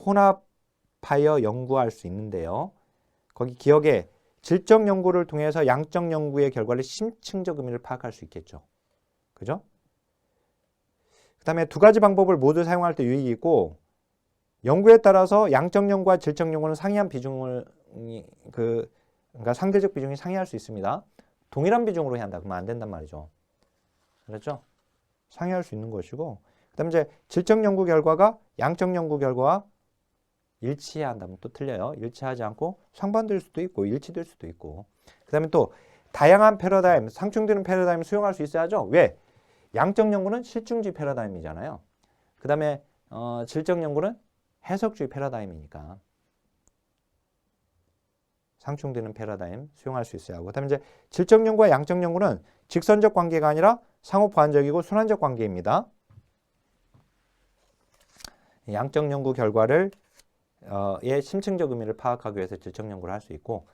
혼합하여 연구할 수 있는데요. 거기 기억에 질적 연구를 통해서 양적 연구의 결과를 심층적 의미를 파악할 수 있겠죠. 그죠? 그 다음에 두 가지 방법을 모두 사용할 때 유익이 있고 연구에 따라서 양적 연구와 질적 연구는 상이한 비중을 그러니까 상대적 비중이 상이할 수 있습니다. 동일한 비중으로 해야 한다. 그러면 안 된단 말이죠. 그렇죠? 상이할 수 있는 것이고 그다음에 이제 질적 연구 결과가 양적 연구 결과와 일치해야 한다면 또 틀려요. 일치하지 않고 상반될 수도 있고 일치될 수도 있고 그다음에 또 다양한 패러다임, 상충되는 패러다임을 수용할 수 있어야죠. 왜? 양적 연구는 실증주의 패러다임이잖아요. 그다음에 질적 연구는 해석주의 패러다임이니까 상충되는 패러다임 수용할 수 있어야 하고 그다음에 이제 질적 연구와 양적 연구는 직선적 관계가 아니라 상호 보완적이고 순환적 관계입니다. 양적 연구 결과를 의 심층적 의미를 파악하기 위해서 질적 연구를 할 수 있고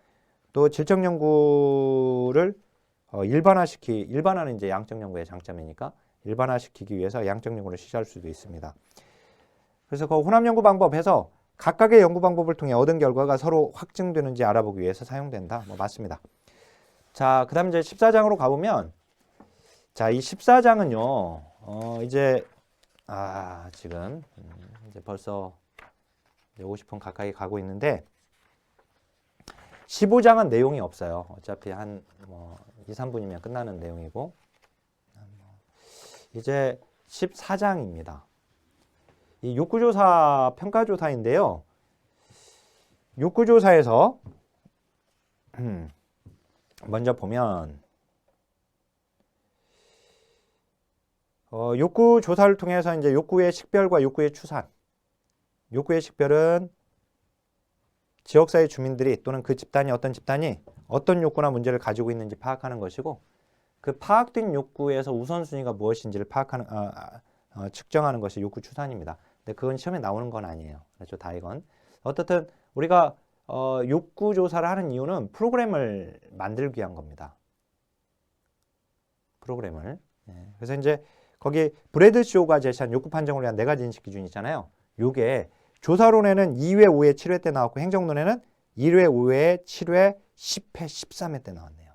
또 질적 연구를 일반화는 이제 양적 연구의 장점이니까 일반화시키기 위해서 양적 연구를 실시할 수도 있습니다. 그래서 그 혼합 연구 방법에서 각각의 연구 방법을 통해 얻은 결과가 서로 확증되는지 알아보기 위해서 사용된다. 맞습니다. 자, 그다음 이제 14장으로 가보면 자, 이 14장은요. 이제 지금 이제 벌써 이제 50분 가까이 가고 있는데 15장은 내용이 없어요. 어차피 한 2, 3분이면 끝나는 내용이고 이제 14장입니다. 이 욕구조사 평가조사인데요. 욕구조사에서 먼저 보면 욕구조사를 통해서 이제 욕구의 식별과 욕구의 추산. 욕구의 식별은 지역사회 주민들이 또는 그 집단이 어떤 욕구나 문제를 가지고 있는지 파악하는 것이고 그 파악된 욕구에서 우선순위가 무엇인지를 측정하는 것이 욕구 추산입니다. 근데 그건 시험에 나오는 건 아니에요. 그렇죠? 다 이건. 어떻든 우리가 욕구 조사를 하는 이유는 프로그램을 만들기 위한 겁니다. 프로그램을. 그래서 이제 거기 브래드쇼가 제시한 욕구 판정을 위한 4가지 인식 기준이 있잖아요. 요게 조사론에는 2회, 5회, 7회 때 나왔고 행정론에는 1회, 5회, 7회, 10회, 13회 때 나왔네요.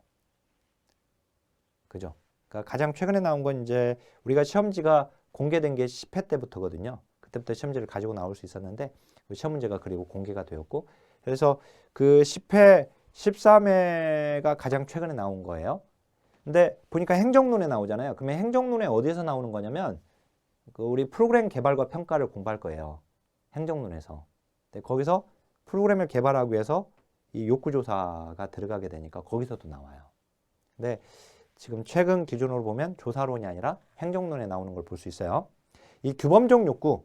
그죠? 그러니까 가장 최근에 나온 건 이제 우리가 시험지가 공개된 게 10회 때부터거든요. 그때부터 시험지를 가지고 나올 수 있었는데 시험 문제가 그리고 공개가 되었고 그래서 그 10회, 13회가 가장 최근에 나온 거예요. 근데 보니까 행정론에 나오잖아요. 그러면 행정론에 어디에서 나오는 거냐면 그 우리 프로그램 개발과 평가를 공부할 거예요. 행정론에서. 근데 거기서 프로그램을 개발하기 위해서 이 욕구조사가 들어가게 되니까 거기서도 나와요. 근데 지금 최근 기준으로 보면 조사론이 아니라 행정론에 나오는 걸 볼 수 있어요. 이 규범적 욕구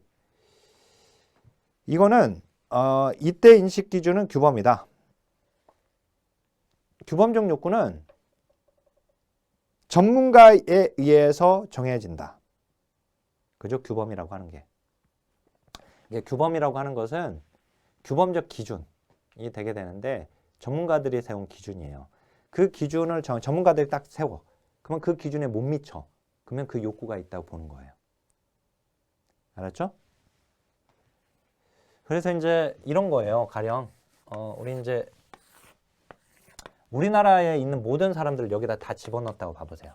이거는 이때 인식 기준은 규범이다. 규범적 욕구는 전문가에 의해서 정해진다. 그죠? 규범이라고 하는 게. 이게 규범이라고 하는 것은 규범적 기준이 되게 되는데 전문가들이 세운 기준이에요. 그 기준을 전문가들이 딱 세워. 그러면 그 기준에 못 미쳐. 그러면 그 욕구가 있다고 보는 거예요. 알았죠? 그래서 이제 이런 거예요. 가령 우리 이제 우리나라에 있는 모든 사람들을 여기다 다 집어넣었다고 봐보세요.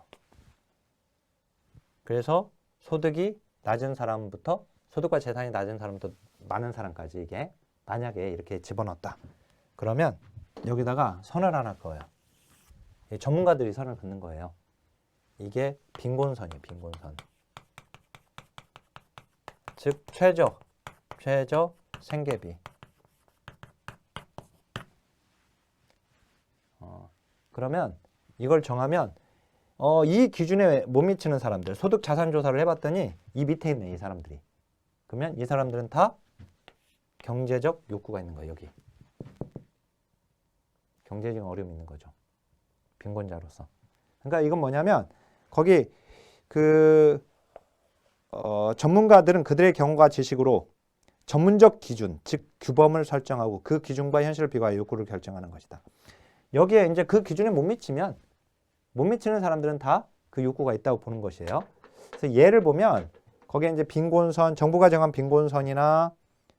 그래서 소득이 낮은 사람부터 소득과 재산이 낮은 사람부터 많은 사람까지 이게 만약에 이렇게 집어넣었다. 그러면 여기다가 선을 하나 그어요. 전문가들이 선을 긋는 거예요. 이게 빈곤선이에요. 빈곤선. 즉 최저 생계비. 그러면 이걸 정하면 이 기준에 못 미치는 사람들 소득 자산 조사를 해봤더니 이 밑에 있네. 이 사람들이. 그러면 이 사람들은 다 경제적 욕구가 있는 거예요. 여기. 경제적 어려움이 있는 거죠. 빈곤자로서. 그러니까 이건 뭐냐면 거기 그 전문가들은 그들의 경험과 지식으로 전문적 기준, 즉 규범을 설정하고 그 기준과 현실을 비교하여 욕구를 결정하는 것이다. 여기에 이제 그 기준에 못 미치면 못 미치는 사람들은 다 그 욕구가 있다고 보는 것이에요. 그래서 예를 보면 거기에 이제 빈곤선, 정부가 정한 빈곤선이나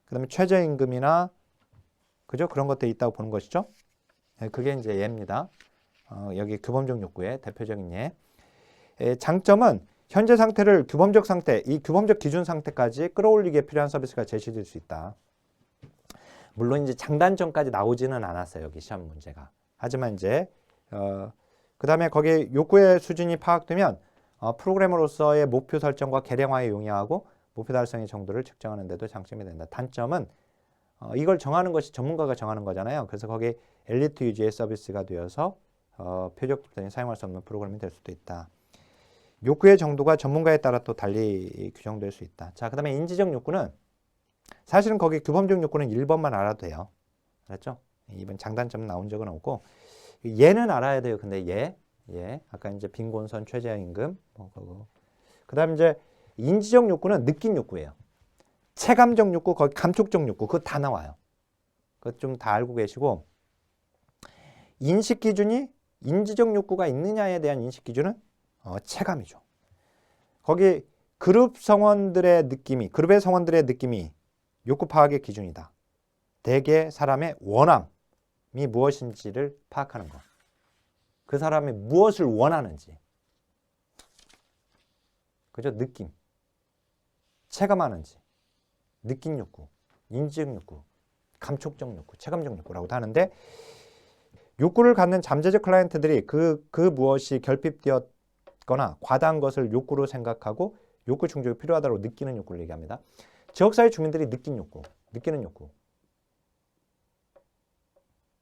그다음에 최저임금이나 그죠? 그런 것들이 있다고 보는 것이죠. 그게 이제 예입니다. 여기 규범적 욕구의 대표적인 예. 장점은 현재 상태를 규범적 상태, 이 규범적 기준 상태까지 끌어올리기에 필요한 서비스가 제시될 수 있다. 물론 이제 장단점까지 나오지는 않았어요. 여기 시험 문제가. 하지만 이제 그 다음에 거기에 욕구의 수준이 파악되면 프로그래머로서의 목표 설정과 계량화에 용이하고 목표 달성의 정도를 측정하는 데도 장점이 된다. 단점은 이걸 정하는 것이 전문가가 정하는 거잖아요. 그래서 거기 엘리트 위주의 서비스가 되어서 표적 집단이 사용할 수 없는 프로그램이 될 수도 있다. 욕구의 정도가 전문가에 따라 또 달리 규정될 수 있다. 자, 그 다음에 인지적 욕구는 사실은 거기 규범적 욕구는 1번만 알아도 돼요. 알았죠? 이번 장단점 나온 적은 없고 얘는 알아야 돼요. 근데 얘 아까 이제 빈곤선, 최저임금 그 다음에 이제 인지적 욕구는 느낀 욕구예요. 체감적 욕구, 거기 감촉적 욕구 그거 다 나와요. 그거 좀 다 알고 계시고 인식 기준이 인지적 욕구가 있느냐에 대한 인식 기준은 체감이죠. 거기 그룹의 성원들의 느낌이 욕구 파악의 기준이다. 대개 사람의 원함이 무엇인지를 파악하는 것. 그 사람이 무엇을 원하는지. 그죠? 느낌. 체감하는지. 느낀 욕구, 인지적 욕구, 감촉적 욕구, 체감적 욕구라고도 하는데 욕구를 갖는 잠재적 클라이언트들이 그 무엇이 결핍되었거나 과다한 것을 욕구로 생각하고 욕구 충족이 필요하다고 느끼는 욕구를 얘기합니다. 지역사회 주민들이 느끼는 욕구.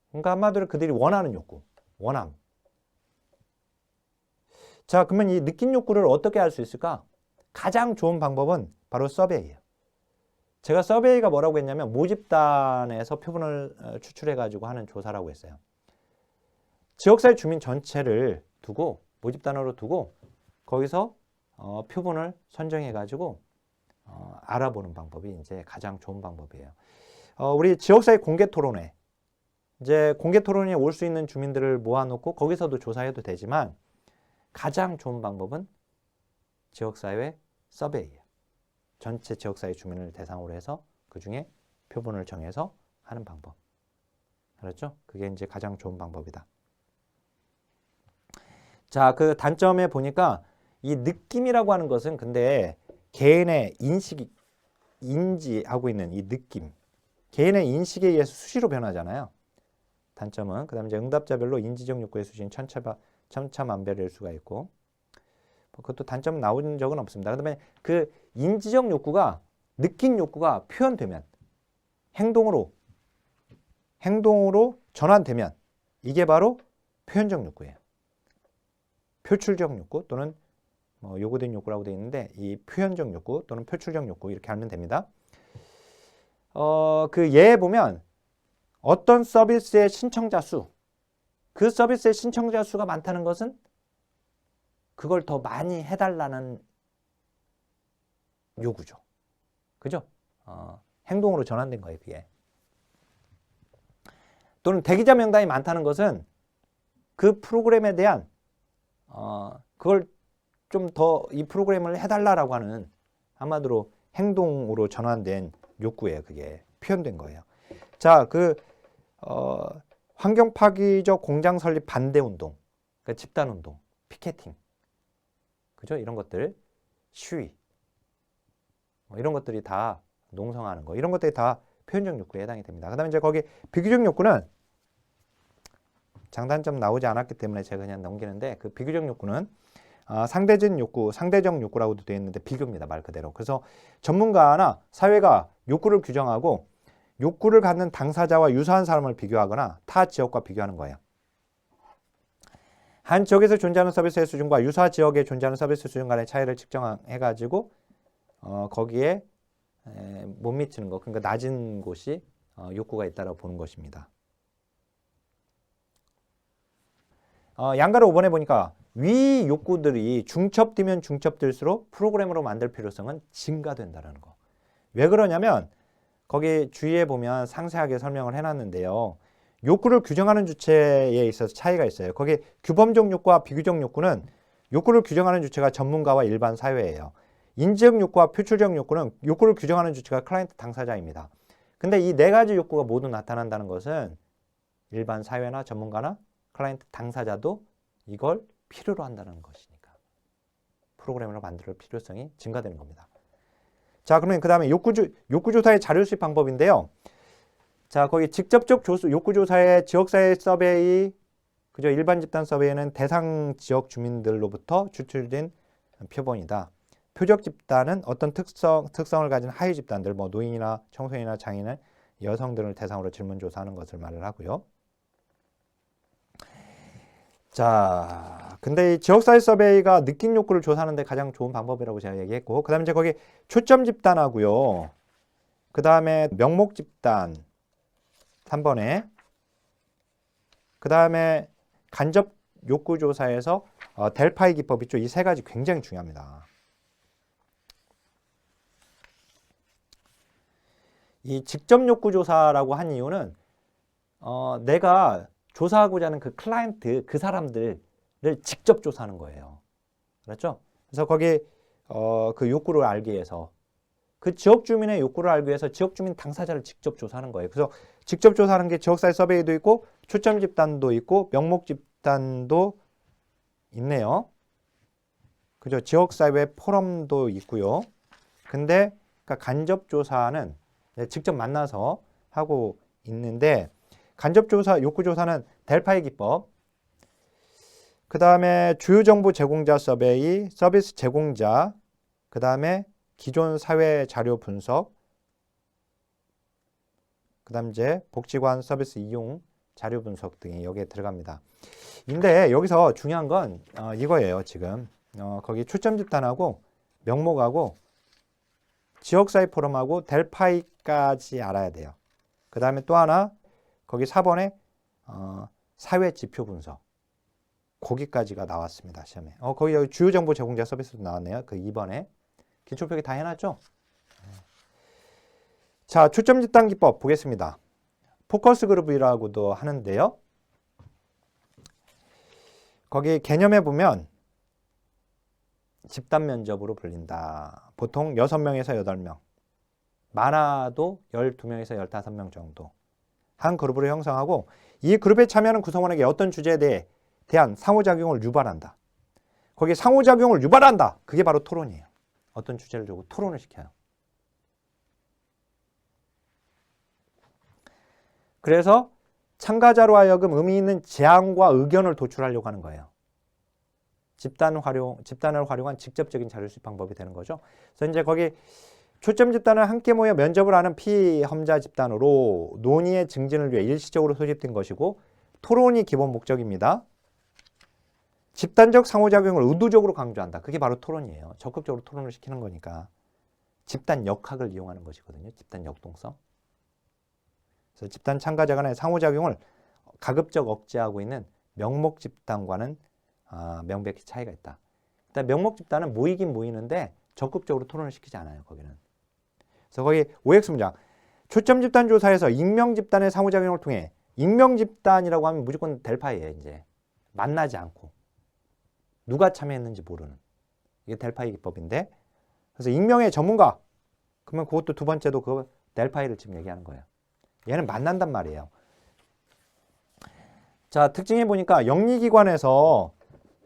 그러니까 한마디로 그들이 원하는 욕구, 원함. 자, 그러면 이 느낀 욕구를 어떻게 알 수 있을까? 가장 좋은 방법은 바로 서베이예요. 제가 서베이가 뭐라고 했냐면 모집단에서 표본을 추출해가지고 하는 조사라고 했어요. 지역사회 주민 전체를 두고 모집단으로 두고 거기서 표본을 선정해가지고 알아보는 방법이 이제 가장 좋은 방법이에요. 우리 지역사회 공개토론회 이제 공개토론에 올 수 있는 주민들을 모아놓고 거기서도 조사해도 되지만 가장 좋은 방법은 지역사회 서베이예요. 전체 지역사회 주민을 대상으로 해서 그 중에 표본을 정해서 하는 방법. 알았죠? 그게 이제 가장 좋은 방법이다. 자, 그 단점에 보니까 이 느낌이라고 하는 것은 근데 개인의 인식이 인지하고 있는 이 느낌, 개인의 인식에 의해서 수시로 변하잖아요. 단점은 그다음에 이제 응답자별로 인지적 욕구의 수준이 천차만별일 수가 있고, 그것도 단점 나온 적은 없습니다. 그다음에 그 인지적 욕구가 느낀 욕구가 표현되면 행동으로 전환되면 이게 바로 표현적 욕구예요. 표출적 욕구 또는 요구된 욕구라고 되어 있는데 이 표현적 욕구 또는 표출적 욕구 이렇게 하면 됩니다. 그 예에 보면 어떤 서비스의 신청자 수, 그 서비스의 신청자 수가 많다는 것은 그걸 더 많이 해달라는 요구죠. 그죠? 행동으로 전환된 거예요, 그게. 또는 대기자 명단이 많다는 것은 그 프로그램에 대한 그걸 좀 더 이 프로그램을 해달라고 하는 한마디로 행동으로 전환된 욕구예요. 그게 표현된 거예요. 자, 환경 파괴적 공장 설립 반대 운동, 그러니까 집단 운동, 피켓팅, 그죠? 이런 것들, 시위, 이런 것들이 다 농성하는 거, 이런 것들이 다 표현적 욕구에 해당이 됩니다. 그다음에 이제 거기 비교적 욕구는 장단점 나오지 않았기 때문에 제가 그냥 넘기는데 그 비교적 욕구는 상대적 욕구라고도 되어 있는데 비교입니다. 말 그대로. 그래서 전문가나 사회가 욕구를 규정하고 욕구를 갖는 당사자와 유사한 사람을 비교하거나 타 지역과 비교하는 거예요. 한 지역에서 존재하는 서비스의 수준과 유사 지역에 존재하는 서비스 수준 간의 차이를 측정해가지고 거기에 못 미치는 것, 그러니까 낮은 곳이 욕구가 있다고 보는 것입니다. 양가를 5번에 보니까 위 욕구들이 중첩되면 중첩될수록 프로그램으로 만들 필요성은 증가된다는 거. 왜 그러냐면 거기 주위에 보면 상세하게 설명을 해놨는데요. 욕구를 규정하는 주체에 있어서 차이가 있어요. 거기 규범적 욕구와 비규적 욕구는 욕구를 규정하는 주체가 전문가와 일반 사회예요. 인지적 욕구와 표출적 욕구는 욕구를 규정하는 주체가 클라이언트 당사자입니다. 근데 이 네 가지 욕구가 모두 나타난다는 것은 일반 사회나 전문가나 클라이언트 당사자도 이걸 필요로 한다는 것이니까 프로그램을 만들 필요성이 증가되는 겁니다. 자, 그러면 그 다음에 욕구조사의 자료 수집 방법인데요. 자, 거기 직접적 욕구조사의 지역사회 서베이, 그죠? 일반 집단 서베이는 대상 지역 주민들로부터 추출된 표본이다. 표적 집단은 어떤 특성을 가진 하위 집단들, 뭐 노인이나 청소년이나 장애인, 여성들을 대상으로 질문 조사하는 것을 말을 하고요. 자, 근데 이 지역사회 서베이가 느낀 욕구를 조사하는 데 가장 좋은 방법이라고 제가 얘기했고, 그 다음에 이제 거기 초점 집단하고요. 그 다음에 명목 집단 3번에, 그 다음에 간접 욕구 조사에서 델파이 기법 있죠. 이 세 가지 굉장히 중요합니다. 이 직접 욕구 조사라고 한 이유는 내가 조사하고자 하는 그 클라이언트, 그 사람들을 직접 조사하는 거예요. 그렇죠? 그래서 거기 그 욕구를 알기 위해서 그 지역 주민의 욕구를 알기 위해서 지역 주민 당사자를 직접 조사하는 거예요. 그래서 직접 조사하는 게 지역사회 서베이도 있고 초점 집단도 있고 명목 집단도 있네요. 그죠? 지역사회 포럼도 있고요. 근데 그러니까 간접 조사는 직접 만나서 하고 있는데 간접조사, 욕구조사는 델파이 기법, 그 다음에 주요 정보 제공자 서베이, 서비스 제공자, 그 다음에 기존 사회 자료 분석, 그 다음 이제 복지관 서비스 이용 자료 분석 등이 여기에 들어갑니다. 근데 여기서 중요한 건 이거예요. 지금 거기 초점 집단하고 명목하고 지역사회 포럼하고 델파이까지 알아야 돼요. 그 다음에 또 하나 거기 4번에 사회 지표 분석 거기까지가 나왔습니다. 시험에. 거기 여기 주요 정보 제공자 서비스도 나왔네요. 그 2번에 기초표기 다 해놨죠? 자, 초점 집단 기법 보겠습니다. 포커스 그룹이라고도 하는데요. 거기 개념에 보면 집단 면접으로 불린다. 보통 6명에서 8명, 많아도 12명에서 15명 정도 한 그룹으로 형성하고 이 그룹에 참여하는 구성원에게 어떤 주제에 대한 상호작용을 유발한다. 거기에 상호작용을 유발한다. 그게 바로 토론이에요. 어떤 주제를 두고 토론을 시켜요. 그래서 참가자로 하여금 의미 있는 제안과 의견을 도출하려고 하는 거예요. 집단을 활용한 직접적인 자료 수집 방법이 되는 거죠. 그래서 이제 거기 초점 집단은 함께 모여 면접을 하는 피험자 집단으로 논의의 증진을 위해 일시적으로 소집된 것이고 토론이 기본 목적입니다. 집단적 상호작용을 의도적으로 강조한다. 그게 바로 토론이에요. 적극적으로 토론을 시키는 거니까. 집단 역학을 이용하는 것이거든요. 집단 역동성. 그래서 집단 참가자 간의 상호작용을 가급적 억제하고 있는 명목 집단과는 명백히 차이가 있다. 일단 명목 집단은 모이긴 모이는데 적극적으로 토론을 시키지 않아요. 거기는. 그래서 거기 OX 문장. 초점 집단 조사에서 익명 집단의 상호작용을 통해 익명 집단이라고 하면 무조건 델파이예요. 이제 만나지 않고 누가 참여했는지 모르는 이게 델파이 기법인데 그래서 익명의 전문가 그러면 그것도 두 번째도 그 델파이를 지금 얘기하는 거예요. 얘는 만난단 말이에요. 자, 특징에 보니까 영리기관에서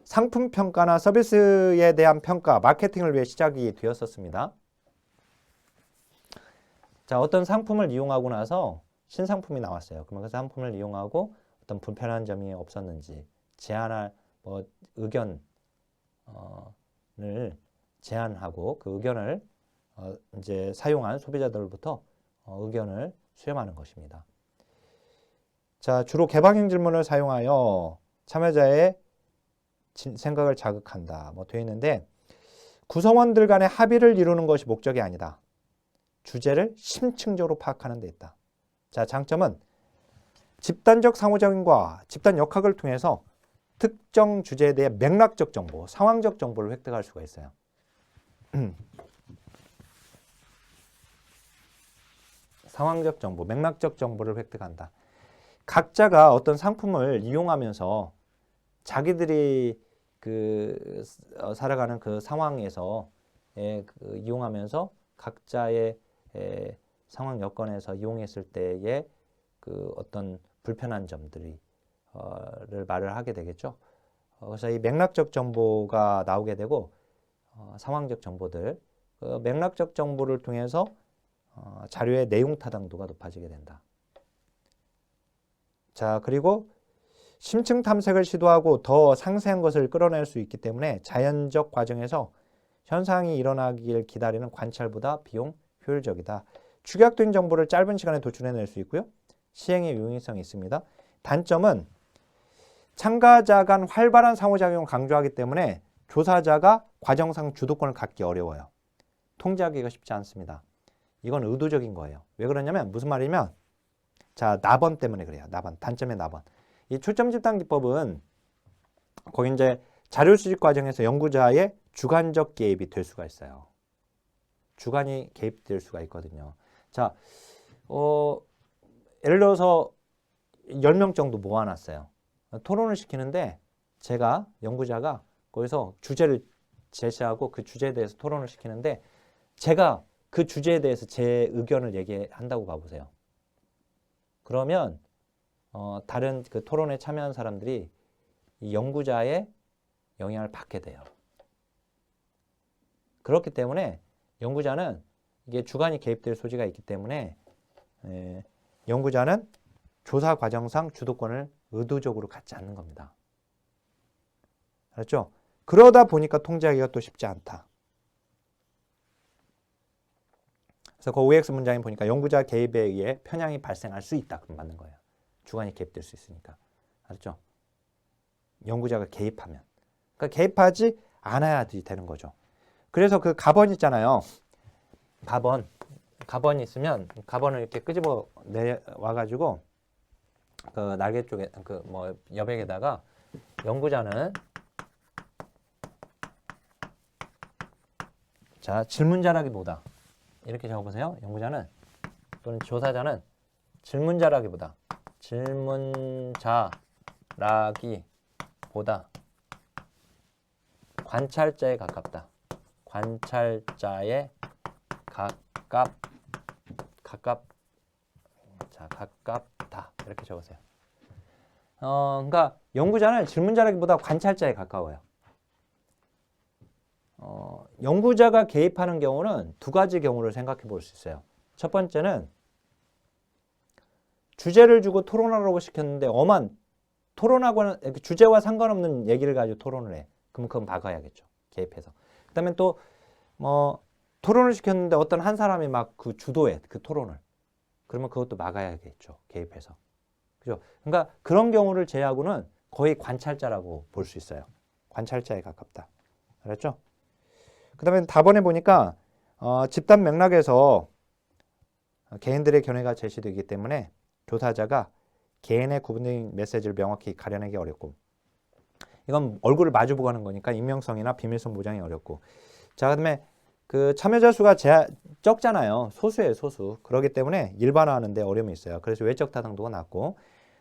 상품 평가나 서비스에 대한 평가, 마케팅을 위해 시작이 되었었습니다. 자, 어떤 상품을 이용하고 나서 신상품이 나왔어요. 그러면 그 상품을 이용하고 어떤 불편한 점이 없었는지 제안할 의견을 제안하고 그 의견을 이제 사용한 소비자들로부터 의견을 수렴하는 것입니다. 자, 주로 개방형 질문을 사용하여 참여자의 생각을 자극한다. 되어 있는데 구성원들 간의 합의를 이루는 것이 목적이 아니다. 주제를 심층적으로 파악하는 데 있다. 자, 장점은 집단적 상호작용과 집단 역학을 통해서 특정 주제에 대해 맥락적 정보, 상황적 정보를 획득할 수가 있어요. 상황적 정보, 맥락적 정보를 획득한다. 각자가 어떤 상품을 이용하면서 자기들이 살아가는 그 상황에서 이용하면서 각자의 상황 여건에서 이용했을 때의 그 어떤 불편한 점들이 를 말을 하게 되겠죠. 그래서 이 맥락적 정보가 나오게 되고 상황적 정보들, 맥락적 정보를 통해서 자료의 내용 타당도가 높아지게 된다. 자, 그리고 심층 탐색을 시도하고 더 상세한 것을 끌어낼 수 있기 때문에 자연적 과정에서 현상이 일어나길 기다리는 관찰보다 비용 효율적이다. 축약된 정보를 짧은 시간에 도출해낼 수 있고요. 시행의 용이성이 있습니다. 단점은 참가자 간 활발한 상호작용을 강조하기 때문에 조사자가 과정상 주도권을 갖기 어려워요. 통제하기가 쉽지 않습니다. 이건 의도적인 거예요. 왜 그러냐면 무슨 말이냐면 자, 나번 때문에 그래요. 나번, 단점의 나번. 이 초점 집단 기법은 거기 이제 자료 수집 과정에서 연구자의 주관적 개입이 될 수가 있어요. 주관이 개입될 수가 있거든요. 자, 예를 들어서 10명 정도 모아놨어요. 토론을 시키는데 제가 연구자가 거기서 주제를 제시하고 그 주제에 대해서 토론을 시키는데 제가 그 주제에 대해서 제 의견을 얘기한다고 봐보세요. 그러면 다른 그 토론에 참여한 사람들이 이 연구자의 영향을 받게 돼요. 그렇기 때문에 연구자는 이게 주관이 개입될 소지가 있기 때문에 연구자는 조사 과정상 주도권을 의도적으로 갖지 않는 겁니다. 알았죠? 그러다 보니까 통제하기가 또 쉽지 않다. 그래서 그 OX 문장에 보니까 연구자 개입에 의해 편향이 발생할 수 있다. 그럼 맞는 거예요. 주관이 개입될 수 있으니까. 알았죠? 연구자가 개입하면. 그러니까 개입하지 않아야지 되는 거죠. 그래서 그 가번 있잖아요. 가번이 있으면 가번을 이렇게 끄집어 내와가지고 그 날개 쪽에 여백에다가 연구자는 자 질문자라기보다 이렇게 적어보세요. 연구자는 또는 조사자는 질문자라기보다 관찰자에 가깝다. 관찰자에 가깝다. 이렇게 적으세요. 그러니까 연구자는 질문자라기보다 관찰자에 가까워요. 연구자가 개입하는 경우는 두 가지 경우를 생각해 볼 수 있어요. 첫 번째는 주제를 주고 토론하라고 시켰는데 엄한 토론하고는 주제와 상관없는 얘기를 가지고 토론을 해. 그럼 그건 막아야겠죠. 개입해서. 그다음에 또 뭐 토론을 시켰는데 어떤 한 사람이 막 그 주도해. 그 토론을. 그러면 그것도 막아야겠죠. 개입해서. 그죠? 그러니까 그런 경우를 제외하고는 거의 관찰자라고 볼 수 있어요. 관찰자에 가깝다. 알았죠? 그다음에 답안에 보니까 집단 맥락에서 개인들의 견해가 제시되기 때문에 조사자가 개인의 구분된 메시지를 명확히 가려내기 어렵고, 이건 얼굴을 마주보고 하는 거니까 익명성이나 비밀성 보장이 어렵고, 자, 그다음에 그 참여자 수가 적잖아요. 소수예요, 소수. 그렇기 때문에 일반화하는데 어려움이 있어요. 그래서 외적 타당도가 낮고,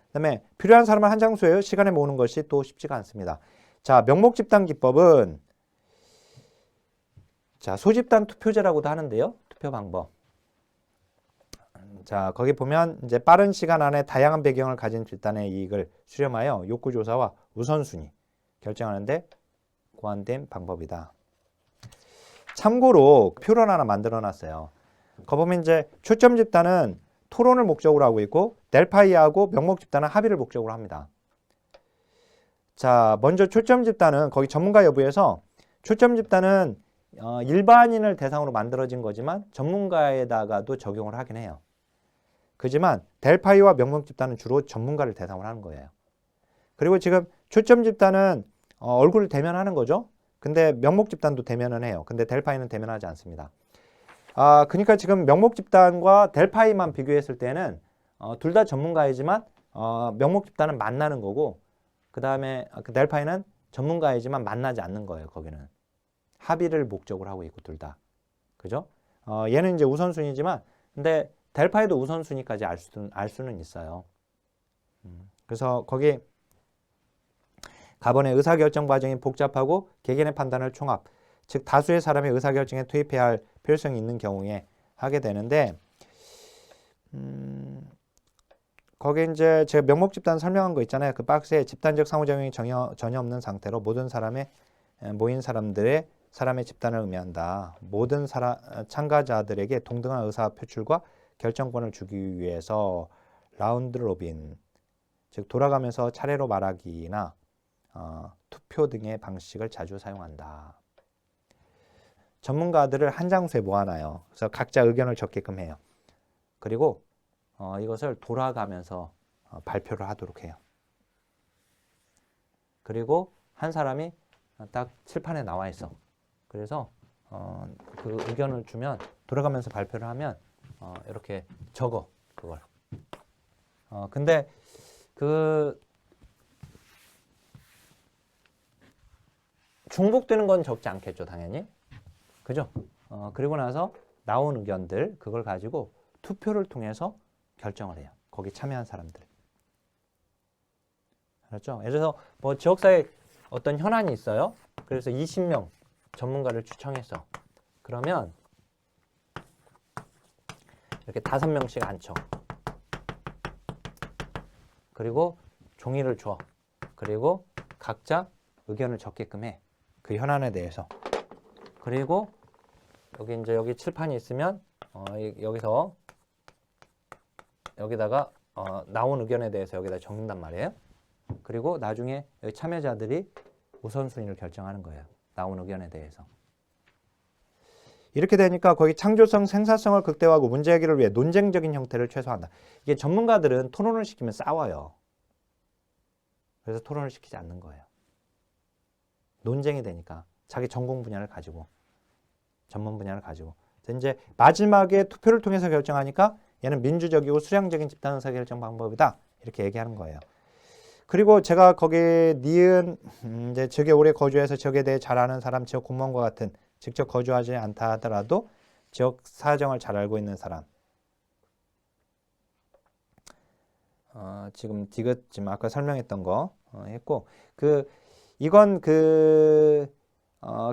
그다음에 필요한 사람을 한 장소에 시간에 모으는 것이 또 쉽지가 않습니다. 자, 명목 집단 기법은 자, 소집단 투표제라고도 하는데요. 투표 방법. 자, 거기 보면 이제 빠른 시간 안에 다양한 배경을 가진 집단의 이익을 수렴하여 욕구 조사와 우선순위 결정하는데 고안된 방법이다. 참고로 표를 하나 만들어 놨어요. 거기 보면 이제 초점 집단은 토론을 목적으로 하고 있고, 델파이하고 명목 집단은 합의를 목적으로 합니다. 자, 먼저 초점 집단은 거기 전문가 여부에서 초점 집단은 일반인을 대상으로 만들어진 거지만 전문가에다가도 적용을 하긴 해요. 그지만 델파이와 명목 집단은 주로 전문가를 대상으로 하는 거예요. 그리고 지금 초점 집단은 얼굴을 대면하는 거죠. 근데 명목 집단도 대면은 해요. 근데 델파이는 대면하지 않습니다. 그러니까 지금 명목 집단과 델파이만 비교했을 때는 둘 다 전문가이지만 명목 집단은 만나는 거고, 그 다음에 그 델파이는 전문가이지만 만나지 않는 거예요. 거기는 합의를 목적으로 하고 있고 둘 다. 그죠? 얘는 이제 우선순위지만, 근데 델파이도 우선순위까지 알 수는 있어요. 그래서 거기 가번의 의사결정 과정이 복잡하고 개개인의 판단을 총합, 즉 다수의 사람이 의사결정에 투입해야 할 필요성이 있는 경우에 하게 되는데, 거기 이제 제가 명목 집단 설명한 거 있잖아요. 그 박스에 집단적 상호작용이 전혀 없는 상태로 모든 모인 사람의 집단을 의미한다. 모든 참가자들에게 동등한 의사 표출과 결정권을 주기 위해서 라운드 로빈, 즉 돌아가면서 차례로 말하기나 투표 등의 방식을 자주 사용한다. 전문가들을 한 장소에 모아놔요. 그래서 각자 의견을 적게끔 해요. 그리고 이것을 돌아가면서 발표를 하도록 해요. 그리고 한 사람이 딱 칠판에 나와 있어. 그래서 그 의견을 주면 돌아가면서 발표를 하면 이렇게 적어 그걸. 근데 그 중복되는 건 적지 않겠죠, 당연히. 그죠? 그리고 나서 나온 의견들 그걸 가지고 투표를 통해서 결정을 해요. 거기 참여한 사람들. 알았죠? 예를 들어서 뭐 지역사회 어떤 현안이 있어요. 그래서 20명 전문가를 추천했어. 그러면 이렇게 5명씩 앉혀. 그리고 종이를 줘. 그리고 각자 의견을 적게끔 해. 그 현안에 대해서. 그리고 여기 칠판이 있으면 여기서 여기다가 나온 의견에 대해서 여기다 적는단 말이에요. 그리고 나중에 여기 참여자들이 우선순위를 결정하는 거예요. 나온 의견에 대해서. 이렇게 되니까 거기 창조성, 생산성을 극대화하고 문제 해결을 위해 논쟁적인 형태를 최소화한다. 이게 전문가들은 토론을 시키면 싸워요. 그래서 토론을 시키지 않는 거예요. 논쟁이 되니까 자기 전공 분야를 가지고, 전문 분야를 가지고. 이제 마지막에 투표를 통해서 결정하니까 얘는 민주적이고 수량적인 집단 의사결정 방법이다. 이렇게 얘기하는 거예요. 그리고 제가 거기에 니은 이제 지역에 오래 거주해서 지역에 대해 잘 아는 사람, 지역 공무원과 같은 직접 거주하지 않다 하더라도 지역 사정을 잘 알고 있는 사람. 지금 디귿 지금 아까 설명했던 거 했고, 이건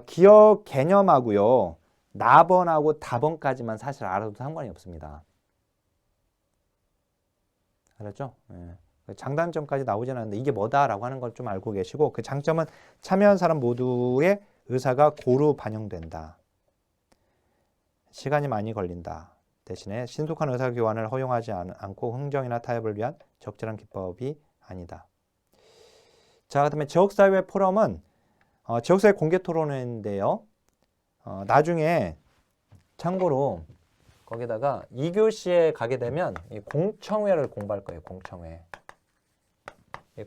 기억 개념하고요, 나번하고 다번까지만 사실 알아도 상관이 없습니다. 알았죠? 예. 장단점까지 나오진 않는데 이게 뭐다라고 하는 걸 좀 알고 계시고, 그 장점은 참여한 사람 모두의 의사가 고루 반영된다. 시간이 많이 걸린다. 대신에 신속한 의사교환을 허용하지 않고 흥정이나 타협을 위한 적절한 기법이 아니다. 자, 그다음에 지역사회 포럼은 지역사회 공개토론회인데요. 나중에 참고로 거기다가 2교시에 가게 되면 이 공청회를 공부할 거예요. 공청회.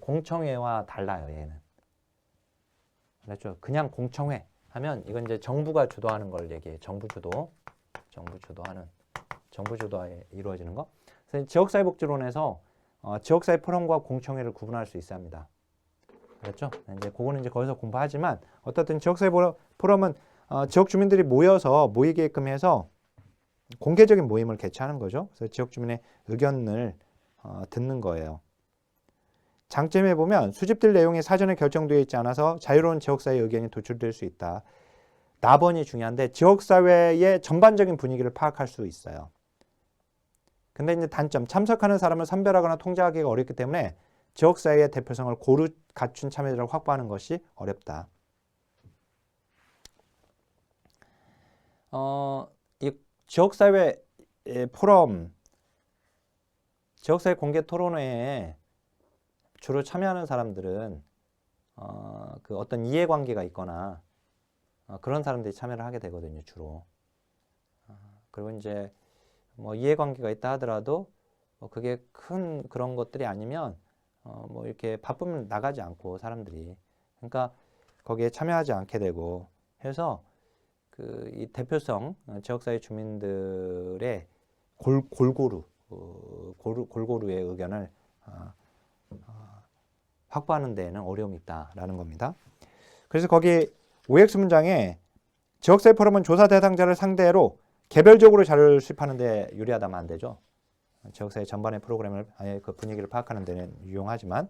공청회와 달라요. 얘는. 그렇죠? 그냥 공청회 하면 이건 이제 정부가 주도하는 걸 얘기해요. 정부 주도하에 이루어지는 거. 그래서 지역사회복지론에서 지역사회 포럼과 공청회를 구분할 수 있어야 합니다. 그렇죠? 이제 그거는 이제 거기서 공부하지만 어떻든 지역사회 포럼은 지역 주민들이 모여서 모이게끔 해서 공개적인 모임을 개최하는 거죠. 그래서 지역 주민의 의견을 듣는 거예요. 장점에 보면 수집될 내용이 사전에 결정되어 있지 않아서 자유로운 지역사회의 의견이 도출될 수 있다. 나번이 중요한데 지역사회의 전반적인 분위기를 파악할 수 있어요. 근데 이제 단점, 참석하는 사람을 선별하거나 통제하기가 어렵기 때문에 지역사회의 대표성을 고루 갖춘 참여자를 확보하는 것이 어렵다. 이 지역사회 포럼, 지역사회 공개 토론회에 주로 참여하는 사람들은 그 어떤 이해관계가 있거나 그런 사람들이 참여를 하게 되거든요, 주로. 그리고 이제 뭐 이해관계가 있다 하더라도 그게 큰 그런 것들이 아니면 뭐 이렇게 바쁘면 나가지 않고 사람들이, 그러니까 거기에 참여하지 않게 되고 해서 그 이 대표성 지역사회 주민들의 골고루의 의견을 확보하는 데에는 어려움이 있다라는 겁니다. 그래서 거기 OX 문장에 지역사회 포럼은 조사 대상자를 상대로 개별적으로 자료를 수집하는 데 유리하다면 안 되죠. 지역사회 전반의 프로그램을 아예 그 분위기를 파악하는 데는 유용하지만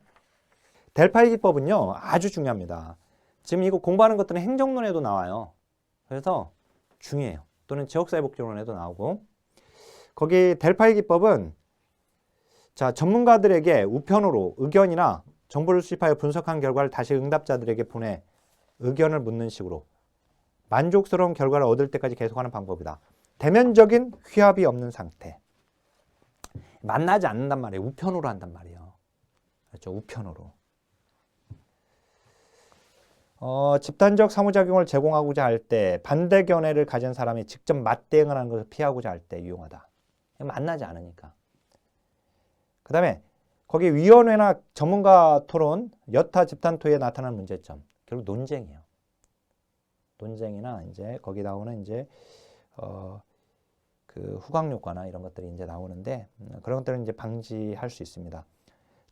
델파이 기법은요 아주 중요합니다. 지금 이거 공부하는 것들은 행정론에도 나와요. 그래서 중요해요. 또는 지역사회 복지론에도 나오고, 거기 델파이 기법은 자 전문가들에게 우편으로 의견이나 정보를 수집하여 분석한 결과를 다시 응답자들에게 보내 의견을 묻는 식으로 만족스러운 결과를 얻을 때까지 계속하는 방법이다. 대면적인 휴합이 없는 상태. 만나지 않는단 말이에요. 우편으로 한단 말이에요. 그렇죠? 우편으로. 집단적 상호작용을 제공하고자 할 때 반대 견해를 가진 사람이 직접 맞대응을 하는 것을 피하고자 할 때 유용하다. 만나지 않으니까. 그 다음에 거기 위원회나 전문가 토론, 여타 집단 토의에 나타나는 문제점. 결국 논쟁이에요. 논쟁이나 이제 거기 나오는 이제 그 후각 효과나 이런 것들이 이제 나오는데 그런 것들은 이제 방지할 수 있습니다.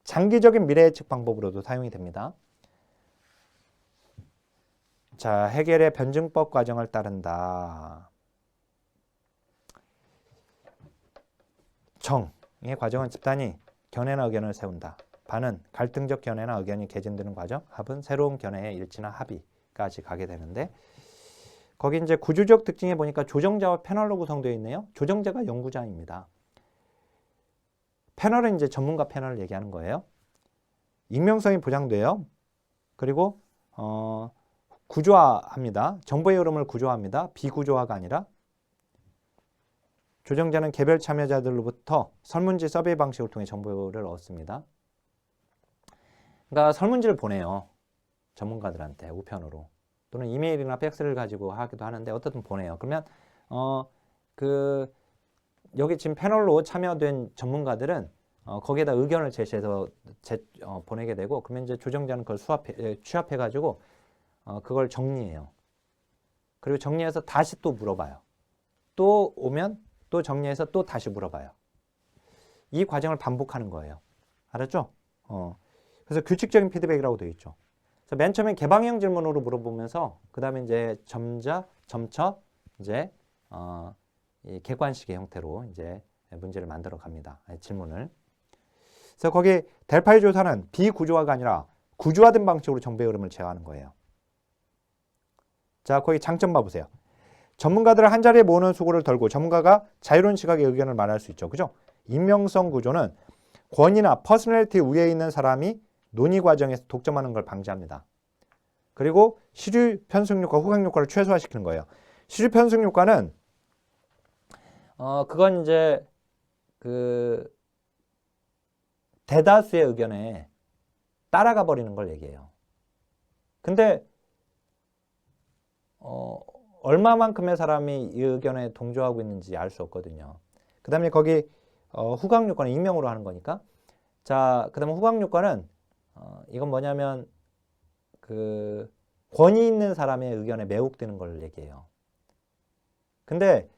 장기적인 미래 예측 방법으로도 사용이 됩니다. 자, 해겔의 변증법 과정을 따른다. 정의 과정은 집단이 견해나 의견을 세운다. 반은 갈등적 견해나 의견이 개진되는 과정. 합은 새로운 견해의 일치나 합의까지 가게 되는데, 거기 이제 구조적 특징에 보니까 조정자와 패널로 구성되어 있네요. 조정자가 연구자입니다. 패널은 이제 전문가 패널을 얘기하는 거예요. 익명성이 보장돼요. 그리고 구조화합니다. 정보의 흐름을 구조화합니다. 비구조화가 아니라. 조정자는 개별 참여자들로부터 설문지 서베이 방식을 통해 정보를 얻습니다. 그러니까 설문지를 보내요. 전문가들한테 우편으로. 또는 이메일이나 팩스를 가지고 하기도 하는데 어떻든 보내요. 그러면 여기 지금 패널로 참여된 전문가들은 거기에다 의견을 제시해서 보내게 되고, 그러면 이제 조정자는 그걸 취합해 가지고 그걸 정리해요. 그리고 정리해서 다시 또 물어봐요. 또 오면 또 정리해서 또 다시 물어봐요. 이 과정을 반복하는 거예요. 알았죠? 그래서 규칙적인 피드백이라고 되어 있죠. 그래서 맨 처음에 개방형 질문으로 물어보면서 그 다음에 이제 점차 이제 이 객관식의 형태로 이제 문제를 만들어 갑니다. 질문을. 그래서 거기 델파이 조사는 비구조화가 아니라 구조화된 방식으로 정보의 흐름을 제어하는 거예요. 자, 거기 장점 봐보세요. 전문가들을 한자리에 모으는 수고를 덜고 전문가가 자유로운 시각의 의견을 말할 수 있죠. 그죠? 익명성 구조는 권위나 퍼스널리티 위에 있는 사람이 논의 과정에서 독점하는 걸 방지합니다. 그리고 시류 편승 효과, 후각 효과를 최소화시키는 거예요. 시류 편승 효과는 그건 이제 그 대다수의 의견에 따라가 버리는 걸 얘기해요. 근데 얼마만큼의 사람이 이 의견에 동조하고 있는지 알 수 없거든요. 그 다음에 거기 후광유권은 익명으로 하는 거니까. 자, 그 다음에 후광유권은 이건 뭐냐면 그 권위 있는 사람의 의견에 매혹되는 걸 얘기해요. 근데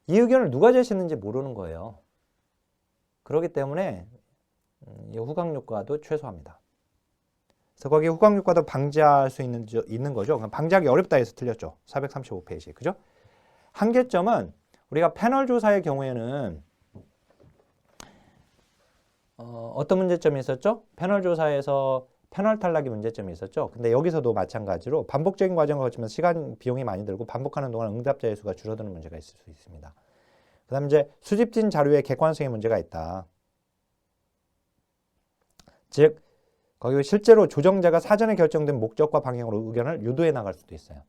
이 의견을 누가 제시했는지 모르는 거예요. 그렇기 때문에 이 후광유과도 최소화합니다. 그래서 거기 후광유과도 방지할 수 있는 거죠. 방지하기 어렵다 해서 틀렸죠. 435페이지. 그죠? 한계점은 우리가 패널 조사의 경우에는 어떤 문제점이 있었죠? 패널 조사에서 패널 탈락이 문제점이 있었죠. 근데 여기서도 마찬가지로 반복적인 과정을 거치면서 시간, 비용이 많이 들고 반복하는 동안 응답자의 수가 줄어드는 문제가 있을 수 있습니다. 그 다음에 이제 수집진 자료의 객관성에 문제가 있다. 즉, 거기 실제로 조정자가 사전에 결정된 목적과 방향으로 의견을 유도해 나갈 수도 있어요.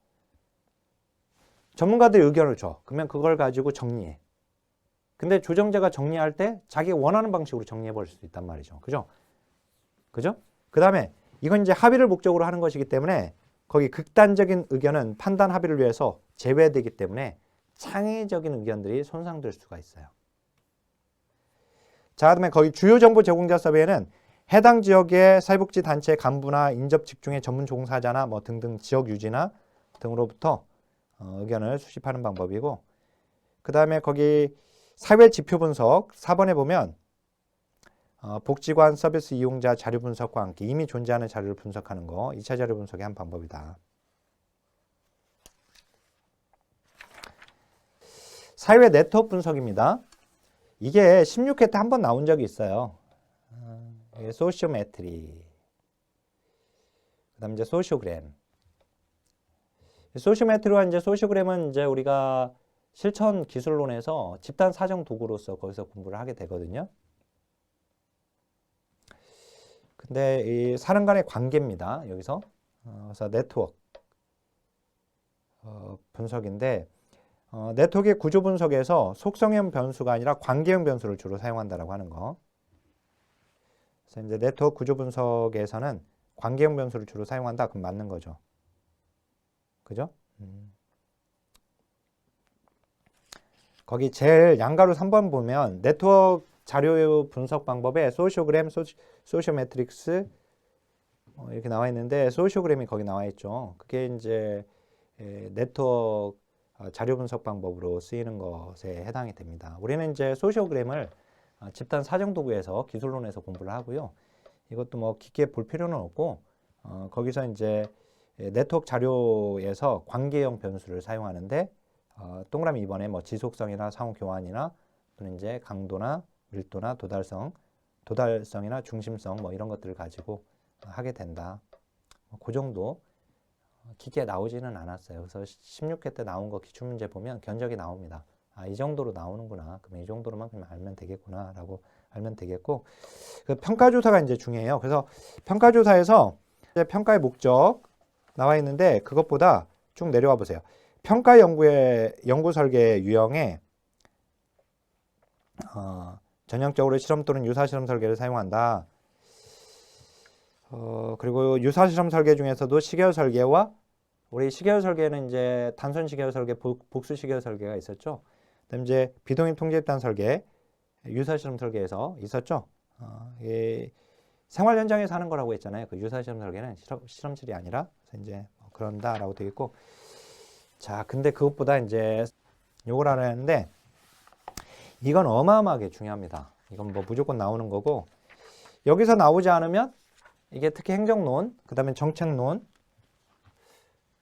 전문가들이 의견을 줘. 그러면 그걸 가지고 정리해. 근데 조정자가 정리할 때 자기가 원하는 방식으로 정리해 버릴 수도 있단 말이죠. 그죠? 그죠? 그 다음에 이건 이제 합의를 목적으로 하는 것이기 때문에 거기 극단적인 의견은 판단 합의를 위해서 제외되기 때문에 창의적인 의견들이 손상될 수가 있어요. 자, 그다음에 거기 주요 정보 제공자 서베이는 해당 지역의 사회복지단체 간부나 인접 직종의 전문 종사자나 뭐 등등 지역 유지나 등으로부터 의견을 수집하는 방법이고, 그 다음에 거기 사회 지표 분석 4번에 보면 복지관 서비스 이용자 자료 분석과 함께 이미 존재하는 자료를 분석하는 거 2차 자료 분석의 한 방법이다. 사회 네트워크 분석입니다. 이게 16회 때 한 번 나온 적이 있어요. 소시오메트리, 그 다음 이제 소시오그램. 소시오메트리와 이제 소시오그램은 이제 우리가 실천 기술론에서 집단 사정 도구로서 거기서 공부를 하게 되거든요. 근데 이 사람 간의 관계입니다. 여기서. 그래서 네트워크 분석인데, 네트워크의 구조 분석에서 속성형 변수가 아니라 관계형 변수를 주로 사용한다라고 하는 거. 그래서 이제 네트워크 구조 분석에서는 관계형 변수를 주로 사용한다. 그럼 맞는 거죠. 그죠? 거기 제일 양가로 3번 보면 네트워크 자료 분석 방법에 소시오그램, 소시오매트릭스 이렇게 나와 있는데 소시오그램이 거기 나와 있죠. 그게 이제 네트워크 자료 분석 방법으로 쓰이는 것에 해당이 됩니다. 우리는 이제 소시오그램을 집단 사정 도구에서 기술론에서 공부를 하고요. 이것도 뭐 깊게 볼 필요는 없고 거기서 이제 네트워크 자료에서 관계형 변수를 사용하는데 동그라미 2번에 뭐 지속성이나 상호 교환이나 또는 이제 강도나 밀도나 도달성이나 중심성 뭐 이런 것들을 가지고 하게 된다. 그 정도 깊게 나오지는 않았어요. 그래서 16회 때 나온 거 기출문제 보면 견적이 나옵니다. 아, 이 정도로 나오는구나. 그럼 이 정도로만 그냥 알면 되겠구나 라고 알면 되겠고, 그 평가조사가 이제 중요해요. 그래서 평가조사에서 이제 평가의 목적 나와 있는데 그것보다 쭉 내려와 보세요. 평가 연구의 연구 설계 유형에 전형적으로 실험 또는 유사 실험 설계를 사용한다. 그리고 유사 실험 설계 중에서도 시계열 설계와 우리 시계열 설계는 이제 단순 시계열 설계, 복수 시계열 설계가 있었죠. 그다음 이제 비동인 통제집단 설계, 유사 실험 설계에서 있었죠. 생활 현장에서 하는 거라고 했잖아요. 그 유사 실험 설계는 실험실이 아니라 그래서 이제 그런다라고 되어 있고. 자, 근데 그것보다 이제 요걸 알아야 하는데 이건 어마어마하게 중요합니다. 이건 뭐 무조건 나오는 거고, 여기서 나오지 않으면 이게 특히 행정론, 그 다음에 정책론,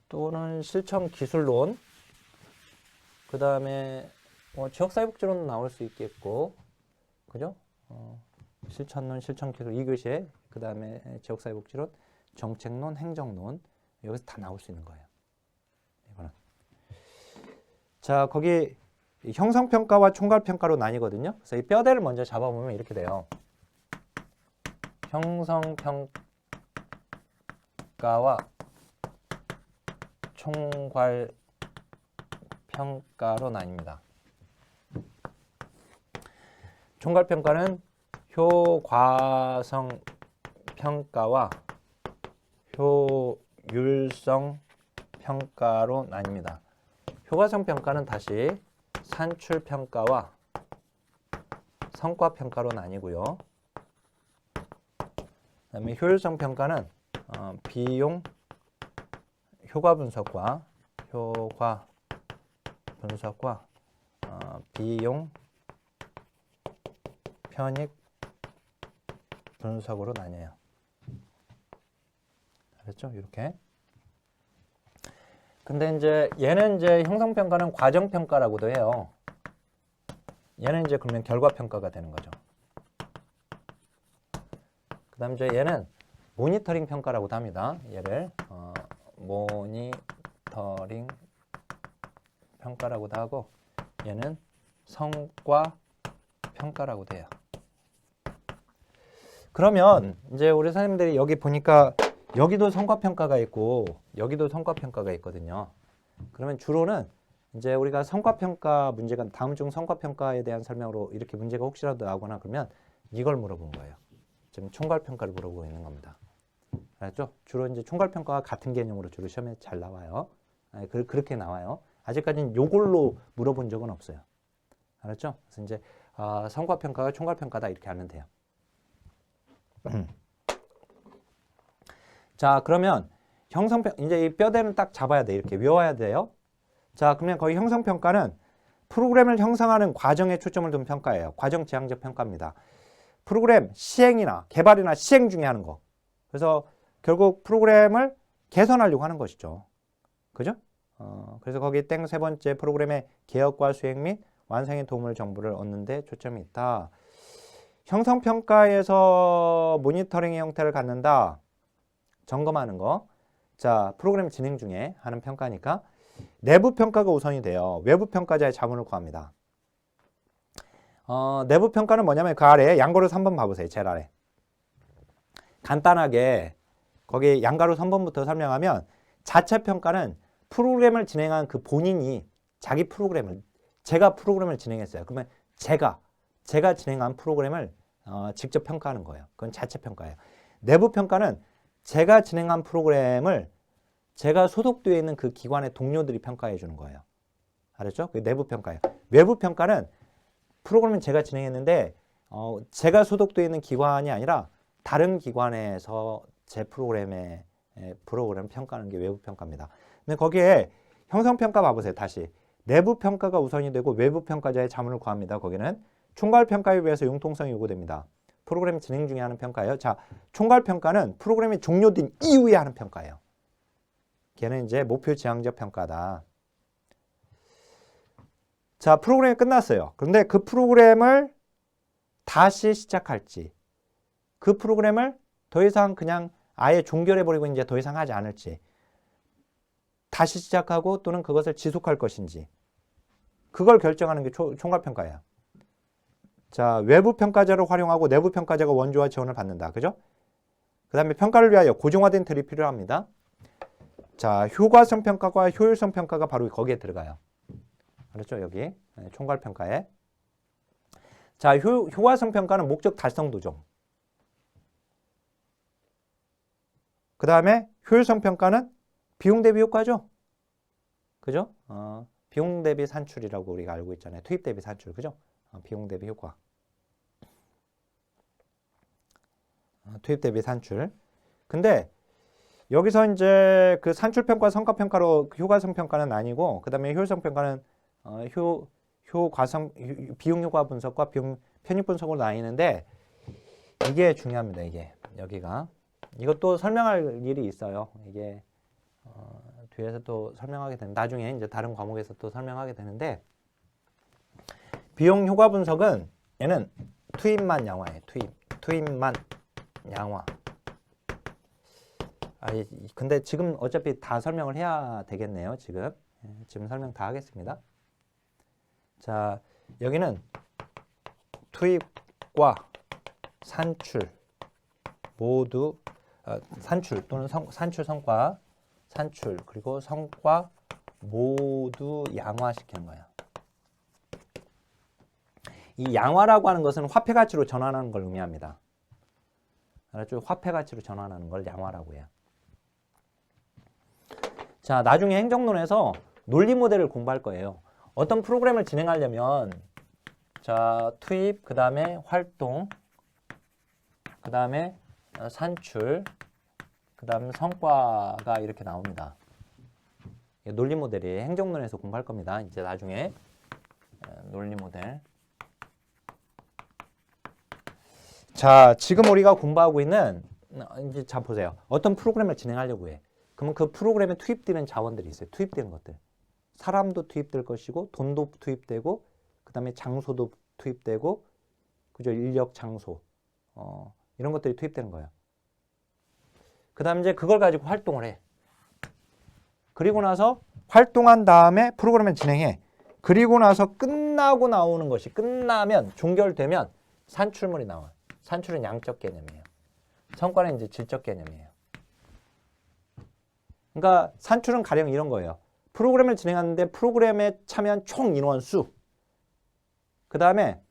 또는 실천 기술론, 그 다음에 뭐 지역사회복지론도 나올 수 있겠고, 그죠? 실천론, 실천기술 2교시에 그 다음에 지역사회복지론, 정책론, 행정론 여기서 다 나올 수 있는 거예요. 이거는. 자, 거기 형성평가와 총괄평가로 나뉘거든요. 그래서 이 뼈대를 먼저 잡아보면 이렇게 돼요. 형성평가와 총괄평가로 나뉩니다. 총괄평가는 효과성 평가와 효율성 평가로 나뉩니다. 효과성 평가는 다시 산출 평가와 성과 평가로 나뉘고요. 그다음에 효율성 평가는 비용 효과 분석과 비용 편익 분석으로 나뉘어요. 알았죠? 이렇게. 근데 이제 얘는 이제 형성평가는 과정평가라고도 해요. 얘는 이제 그러면 결과평가가 되는 거죠. 그 다음 이제 얘는 모니터링 평가라고도 합니다. 얘를 모니터링 평가라고도 하고 얘는 성과 평가라고도 해요. 그러면 이제 우리 선생님들이 여기 보니까 여기도 성과평가가 있고 여기도 성과평가가 있거든요. 그러면 주로는 이제 우리가 성과평가 문제가 다음 중 성과평가에 대한 설명으로 이렇게 문제가 혹시라도 나오거나 그러면 이걸 물어본 거예요. 지금 총괄평가를 물어보고 있는 겁니다. 알았죠? 주로 이제 총괄평가와 같은 개념으로 주로 시험에 잘 나와요. 그렇게 나와요. 아직까지는 요걸로 물어본 적은 없어요. 알았죠? 그래서 이제 성과평가가 총괄평가다 이렇게 하면 돼요. 자, 그러면 이제 이 뼈대는 딱 잡아야 돼. 이렇게 외워야 돼요. 자, 그러면 거의 형성평가는 프로그램을 형성하는 과정에 초점을 둔 평가예요. 과정 지향적 평가입니다. 프로그램 시행이나 개발이나 시행 중에 하는 거. 그래서 결국 프로그램을 개선하려고 하는 것이죠. 그죠? 그래서 거기 땡 세 번째 프로그램의 개혁과 수행 및 완성에 도움을 정보를 얻는 데 초점이 있다. 형성평가에서 모니터링의 형태를 갖는다. 점검하는 거. 자, 프로그램 진행 중에 하는 평가니까 내부 평가가 우선이 돼요. 외부 평가자의 자문을 구합니다. 내부 평가는 뭐냐면 그 아래에 양가로 3번 봐보세요. 제일 아래. 간단하게 거기 양가로 3번부터 설명하면 자체 평가는 프로그램을 진행한 그 본인이 자기 프로그램을 제가 프로그램을 진행했어요. 그러면 제가 진행한 프로그램을 직접 평가하는 거예요. 그건 자체 평가예요. 내부 평가는 제가 진행한 프로그램을 제가 소속되어 있는 그 기관의 동료들이 평가해 주는 거예요. 알았죠? 그게 내부 평가예요. 외부 평가는 프로그램은 제가 진행했는데 제가 소속되어 있는 기관이 아니라 다른 기관에서 제 프로그램을 평가하는 게 외부 평가입니다. 근데 거기에 형성평가 봐보세요. 다시. 내부 평가가 우선이 되고 외부 평가자의 자문을 구합니다. 거기는 총괄 평가에 위해서 융통성이 요구됩니다. 프로그램 진행 중에 하는 평가예요. 자, 총괄 평가는 프로그램이 종료된 이후에 하는 평가예요. 걔는 이제 목표 지향적 평가다. 자, 프로그램이 끝났어요. 그런데 그 프로그램을 다시 시작할지, 그 프로그램을 더 이상 그냥 아예 종결해버리고 이제 더 이상 하지 않을지, 다시 시작하고 또는 그것을 지속할 것인지, 그걸 결정하는 게 총괄평가예요. 자, 외부 평가자를 활용하고 내부 평가자가 원조와 지원을 받는다. 그죠? 그 다음에 평가를 위하여 고정화된 틀이 필요합니다. 자, 효과성 평가와 효율성 평가가 바로 거기에 들어가요. 그렇죠? 여기 총괄평가에. 자, 효과성 평가는 목적 달성도죠. 그 다음에 효율성 평가는 비용 대비 효과죠. 그죠? 비용 대비 산출이라고 우리가 알고 있잖아요. 투입 대비 산출. 그죠? 비용 대비 효과. 투입 대비 산출. 근데 여기서 이제 그 산출 평가, 성과 평가로 효과성 평가는 아니고, 그 다음에 효율성 평가는 비용 효과 분석과 비용 편익 분석으로 나뉘는데, 이게 중요합니다. 이게 여기가 이것도 설명할 일이 있어요. 이게 뒤에서 또 설명하게 되는, 나중에 이제 다른 과목에서 또 설명하게 되는데, 비용 효과 분석은 얘는 투입만 양화예요. 투입만 양화. 근데 지금 어차피 다 설명을 해야 되겠네요. 지금 설명 다 하겠습니다. 자, 여기는 투입과 산출 모두 산출 또는 산출 성과, 산출 그리고 성과 모두 양화시키는 거예요. 이 양화라고 하는 것은 화폐 가치로 전환하는 걸 의미합니다. 알았죠? 화폐 가치로 전환하는 걸 양화라고 해요. 자, 나중에 행정론에서 논리 모델을 공부할 거예요. 어떤 프로그램을 진행하려면 자, 투입, 그 다음에 활동, 그 다음에 산출, 그 다음에 성과가 이렇게 나옵니다. 논리 모델이 행정론에서 공부할 겁니다. 이제 나중에 논리 모델. 자, 지금 우리가 공부하고 있는 이제 자 보세요. 어떤 프로그램을 진행하려고 해. 그러면 그 프로그램에 투입되는 자원들이 있어요. 투입되는 것들. 사람도 투입될 것이고 돈도 투입되고 그다음에 장소도 투입되고 그죠? 인력, 장소. 이런 것들이 투입되는 거예요. 그다음에 이제 그걸 가지고 활동을 해. 그리고 나서 활동한 다음에 프로그램을 진행해. 그리고 나서 끝나고 나오는 것이 끝나면 종결되면 산출물이 나와요. 산출은 양적 개념이에요. 성과는 이제 질적 개념이에요. 그러니까 산출은 가령 이런 거예요. 프로그램을 진행하는데 프로그램에 참여한 총 인원수, 그 다음에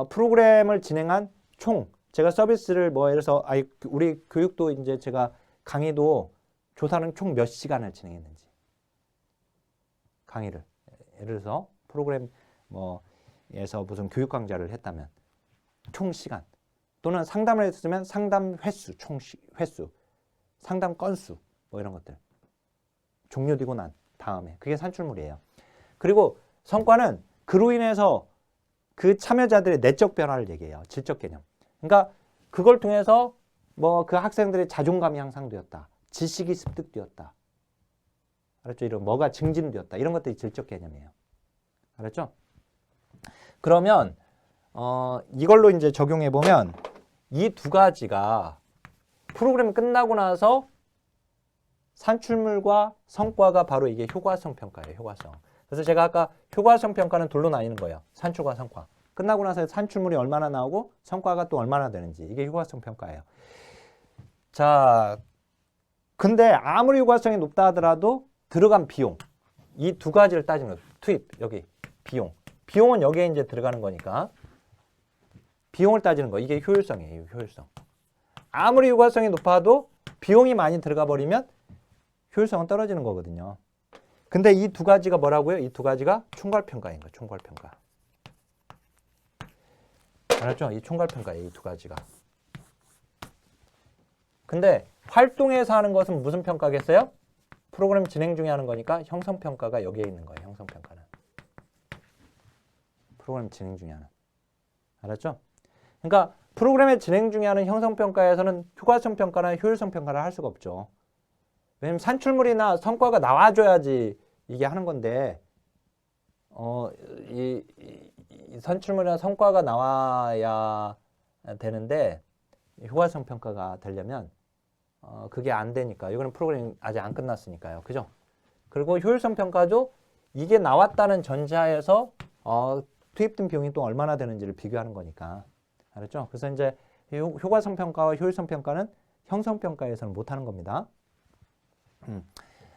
프로그램을 진행한 총, 제가 서비스를 뭐 예를 들어서 우리 교육도 이제 제가 강의도 조사는 총 몇 시간을 진행했는지 강의를 예를 들어서 프로그램 뭐에서 무슨 교육 강좌를 했다면 총 시간 또는 상담을 했으면 상담 횟수, 총 횟수, 상담 건수 뭐 이런 것들 종료되고 난 다음에 그게 산출물이에요. 그리고 성과는 그로 인해서 그 참여자들의 내적 변화를 얘기해요. 질적 개념. 그러니까 그걸 통해서 뭐 그 학생들의 자존감이 향상되었다. 지식이 습득되었다. 알았죠? 이런 뭐가 증진되었다. 이런 것들이 질적 개념이에요. 알았죠? 그러면 이걸로 이제 적용해 보면 이 두 가지가 프로그램이 끝나고 나서 산출물과 성과가 바로 이게 효과성 평가예요. 효과성. 그래서 제가 아까 효과성 평가는 둘로 나뉘는 거예요. 산출과 성과. 끝나고 나서 산출물이 얼마나 나오고 성과가 또 얼마나 되는지. 이게 효과성 평가예요. 자, 근데 아무리 효과성이 높다 하더라도 들어간 비용. 이 두 가지를 따지는 거예요. 투입, 여기 비용. 비용은 여기에 이제 들어가는 거니까. 비용을 따지는 거. 이게 효율성이에요. 효율성. 아무리 효과성이 높아도 비용이 많이 들어가 버리면 효율성은 떨어지는 거거든요. 근데 이 두 가지가 뭐라고요? 이 두 가지가 총괄평가인 거예요. 총괄평가. 알았죠? 이 총괄평가예요. 이 두 가지가. 근데 활동에서 하는 것은 무슨 평가겠어요? 프로그램 진행 중에 하는 거니까 형성평가가 여기에 있는 거예요. 형성평가는. 프로그램 진행 중에 하는. 알았죠? 그러니까 프로그램의 진행 중에 하는 형성평가에서는 효과성 평가나 효율성 평가를 할 수가 없죠. 왜냐면 산출물이나 성과가 나와줘야지 이게 하는 건데 이 산출물이나 성과가 나와야 되는데 효과성 평가가 되려면 그게 안 되니까 이거는 프로그램이 아직 안 끝났으니까요. 그죠? 그리고 효율성 평가도 이게 나왔다는 전제하에서 투입된 비용이 또 얼마나 되는지를 비교하는 거니까. 알았죠? 그래서 이제 효과성 평가와 효율성 평가는 형성 평가에서는 못 하는 겁니다.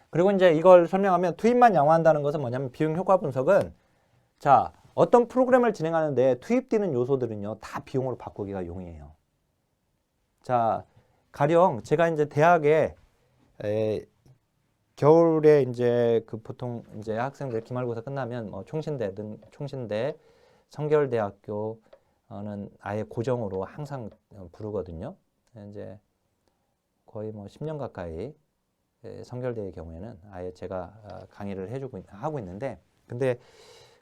그리고 이제 이걸 설명하면 투입만 양화한다는 것은 뭐냐면 비용 효과 분석은 자, 어떤 프로그램을 진행하는데 투입되는 요소들은요, 다 비용으로 바꾸기가 용이해요. 자, 가령 제가 이제 대학에 겨울에 이제 그 보통 이제 학생들 기말고사 끝나면 뭐 총신대, 성결대학교는 아예 고정으로 항상 부르거든요. 이제 거의 뭐 10년 가까이 성결대의 경우에는 아예 제가 강의를 하고 있는데, 근데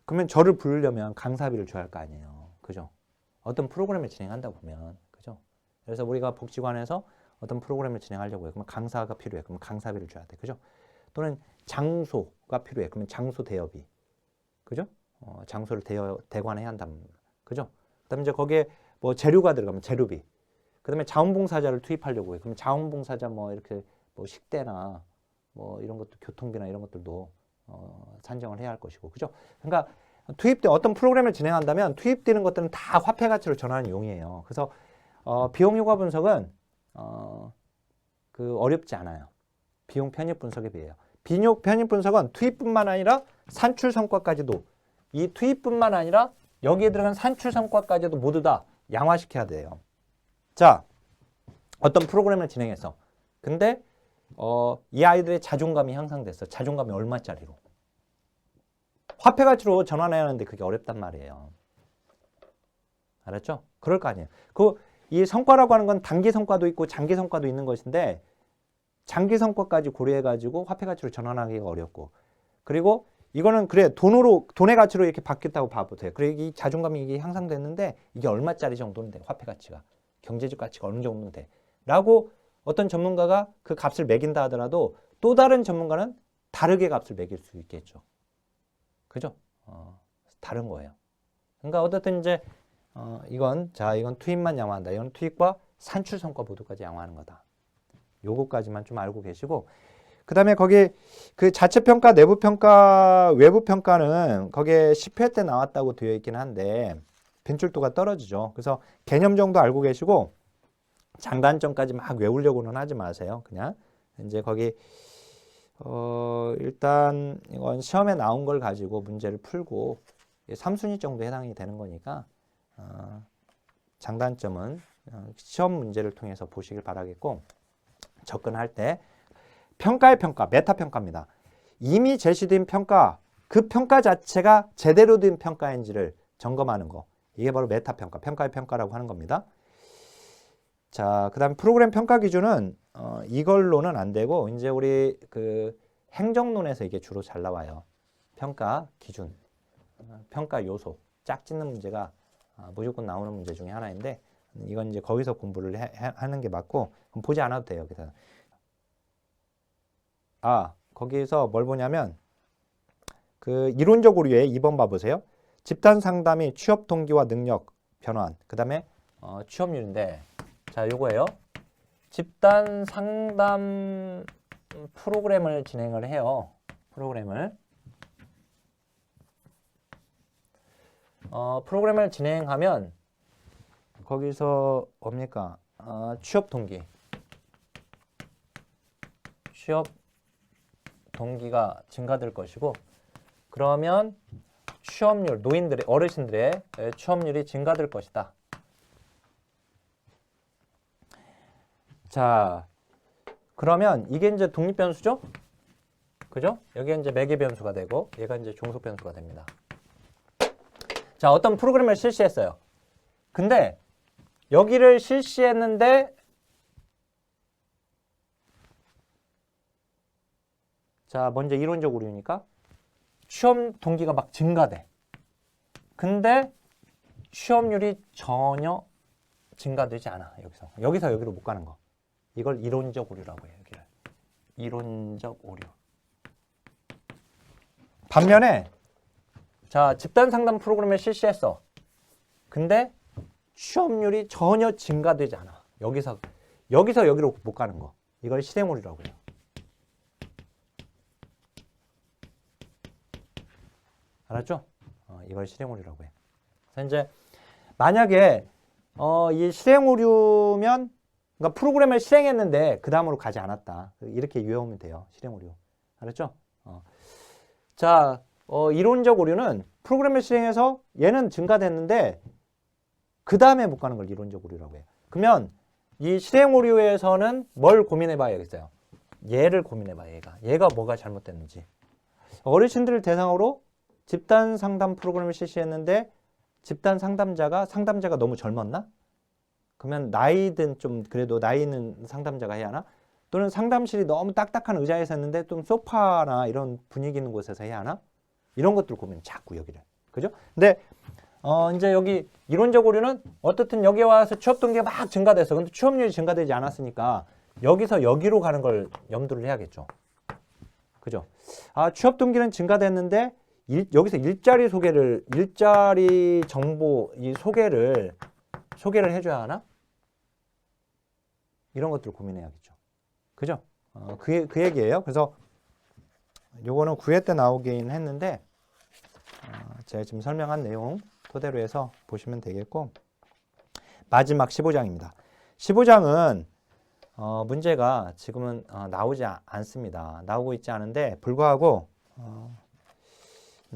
그러면 저를 부르려면 강사비를 줘야 할 거 아니에요. 그죠? 어떤 프로그램을 진행한다 보면, 그죠? 그래서 우리가 복지관에서 어떤 프로그램을 진행하려고 해요. 그러면 강사가 필요해. 그러면 강사비를 줘야 돼. 그죠? 또는 장소가 필요해. 그러면 장소 대여비. 그죠? 장소를 대관해야 한다면. 그죠? 그 다음에 이제 거기에 뭐 재료가 들어가면 재료비. 그 다음에 자원봉사자를 투입하려고 해. 그러면 자원봉사자 뭐 이렇게 뭐 식대나 뭐 이런 것도 교통비나 이런 것들도 산정을 해야 할 것이고. 그죠? 그러니까 투입된 어떤 프로그램을 진행한다면 투입되는 것들은 다 화폐 가치로 전환하는 용이에요. 그래서 비용 효과 분석은 어렵지 않아요. 비용 편입 분석에 비해요. 비용 편입 분석은 투입뿐만 아니라 산출 성과까지도 이 투입뿐만 아니라 여기에 들어간 산출 성과까지도 모두 다 양화시켜야 돼요. 자, 어떤 프로그램을 진행해서 근데 이 아이들의 자존감이 향상됐어. 자존감이 얼마짜리로? 화폐 가치로 전환해야 하는데 그게 어렵단 말이에요. 알았죠? 그럴 거 아니에요. 이 성과라고 하는 건 단기 성과도 있고 장기 성과도 있는 것인데 장기 성과까지 고려해가지고 화폐 가치로 전환하기가 어렵고 그리고 이거는 그래 돈의 가치로 이렇게 바뀌었다고 봐보세요. 그리고 이 자존감이 이게 향상됐는데 이게 얼마짜리 정도는 돼? 화폐 가치가 경제적 가치가 어느 정도 돼? 라고 어떤 전문가가 그 값을 매긴다 하더라도 또 다른 전문가는 다르게 값을 매길 수 있겠죠. 그죠? 다른 거예요. 그러니까 어쨌든 이제 이건 투입만 양화한다. 이건 투입과 산출 성과 모두까지 양화하는 거다. 요거까지만 좀 알고 계시고 그 다음에 거기 그 자체 평가, 내부 평가, 외부 평가는 거기에 10회 때 나왔다고 되어 있긴 한데 빈출도가 떨어지죠. 그래서 개념 정도 알고 계시고 장단점까지 막 외우려고는 하지 마세요. 그냥 이제 거기 일단 이건 시험에 나온 걸 가지고 문제를 풀고 3순위 정도 해당이 되는 거니까 장단점은 시험 문제를 통해서 보시길 바라겠고 접근할 때 평가의 평가, 메타 평가입니다. 이미 제시된 평가, 그 평가 자체가 제대로 된 평가인지를 점검하는 거. 이게 바로 메타 평가, 평가의 평가라고 하는 겁니다. 자, 그다음 프로그램 평가 기준은 이걸로는 안 되고 이제 우리 그 행정론에서 이게 주로 잘 나와요. 평가 기준, 평가 요소, 짝짓는 문제가 무조건 나오는 문제 중에 하나인데 이건 이제 거기서 공부를 하는 게 맞고 보지 않아도 돼요. 그래서 거기서 뭘 보냐면 그 이론적 오류에 2번 봐보세요. 집단 상담이 취업 동기와 능력 변환. 그다음에 취업률인데 자, 요거예요. 집단 상담 프로그램을 진행을 해요. 프로그램을 진행하면 거기서 뭡니까? 취업 동기. 취업 동기가 증가될 것이고 그러면 취업률, 어르신들의 취업률이 증가될 것이다. 자, 그러면 이게 이제 독립변수죠? 그죠? 여기 이제 매개변수가 되고 얘가 이제 종속변수가 됩니다. 자, 어떤 프로그램을 실시했어요. 근데 여기를 실시했는데 자, 먼저 이론적 오류니까 취업 동기가 막 증가돼. 근데 취업률이 전혀 증가되지 않아. 여기서 여기로 못 가는 거. 이걸 이론적 오류라고 해요. 여기를. 이론적 오류. 반면에 자, 집단 상담 프로그램을 실시했어. 근데 취업률이 전혀 증가되지 않아. 여기서 여기로 못 가는 거. 이걸 실행 오류라고 해요. 알았죠? 이걸 실행 오류라고 해. 그래서 이제 만약에 이 실행 오류면 그러니까 프로그램을 실행했는데 그 다음으로 가지 않았다. 이렇게 외우면 돼요. 실행 오류. 알았죠? 자, 이론적 오류는 프로그램을 실행해서 얘는 증가됐는데 그 다음에 못 가는 걸 이론적 오류라고 해요. 그러면 이 실행 오류에서는 뭘 고민해 봐야겠어요. 얘를 고민해 봐요. 얘가 뭐가 잘못됐는지. 어르신들을 대상으로 집단 상담 프로그램을 실시했는데 집단 상담자가 너무 젊었나? 그러면 나이든 좀 그래도 나이 있는 상담자가 해야 하나? 또는 상담실이 너무 딱딱한 의자에서 했는데 좀 소파나 이런 분위기 있는 곳에서 해야 하나? 이런 것들 고민 자꾸 여기를. 그죠? 근데 이제 여기 이론적 오류는 어떻든 여기 와서 취업 동기가 막 증가돼서 근데 취업률이 증가되지 않았으니까 여기서 여기로 가는 걸 염두를 해야겠죠. 그죠? 취업 동기는 증가됐는데 여기서 일자리 정보, 이 소개를 해줘야 하나? 이런 것들 고민해야겠죠. 그죠? 그 얘기예요. 그래서 요거는 9회 때 나오긴 했는데, 제가 지금 설명한 내용 토대로 해서 보시면 되겠고, 마지막 15장입니다. 15장은 문제가 지금은 나오지 않습니다. 나오고 있지 않은데, 불구하고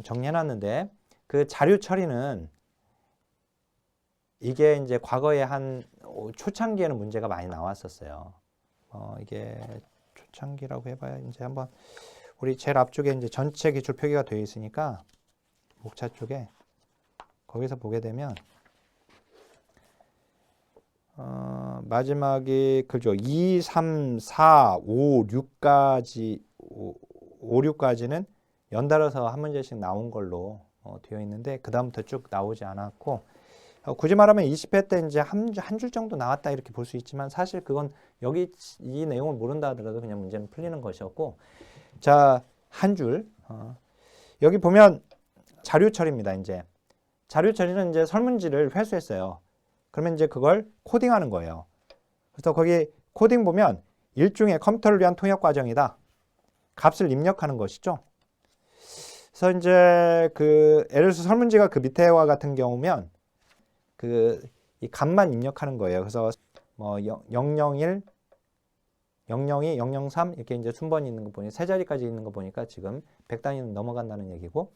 정리해놨는데 그 자료 처리는 이게 이제 과거에 한 초창기에는 문제가 많이 나왔었어요. 이게 초창기라고 해봐야 이제 한번 우리 제일 앞쪽에 이제 전체 기출 표기가 되어 있으니까 목차 쪽에 거기서 보게 되면 마지막에 그죠 2, 3, 4, 5, 6까지 5, 6까지는 연달아서 한 문제씩 나온 걸로 되어 있는데 그 다음부터 쭉 나오지 않았고 굳이 말하면 20회 때 이제 한 줄 정도 나왔다 이렇게 볼 수 있지만 사실 그건 여기 이 내용을 모른다 하더라도 그냥 문제는 풀리는 것이었고 자, 한 줄 여기 보면 자료 처리입니다. 이제 자료 처리는 이제 설문지를 회수했어요. 그러면 이제 그걸 코딩하는 거예요. 그래서 거기 코딩 보면 일종의 컴퓨터를 위한 통역 과정이다. 값을 입력하는 것이죠. 그래서 이제 그 예를 들어서 설문지가 그 밑에와 같은 경우면 이 값만 입력하는 거예요. 그래서 뭐 001, 002, 003 이렇게 이제 순번이 있는 거 보니 세 자리까지 있는 거 보니까 지금 100단위는 넘어간다는 얘기고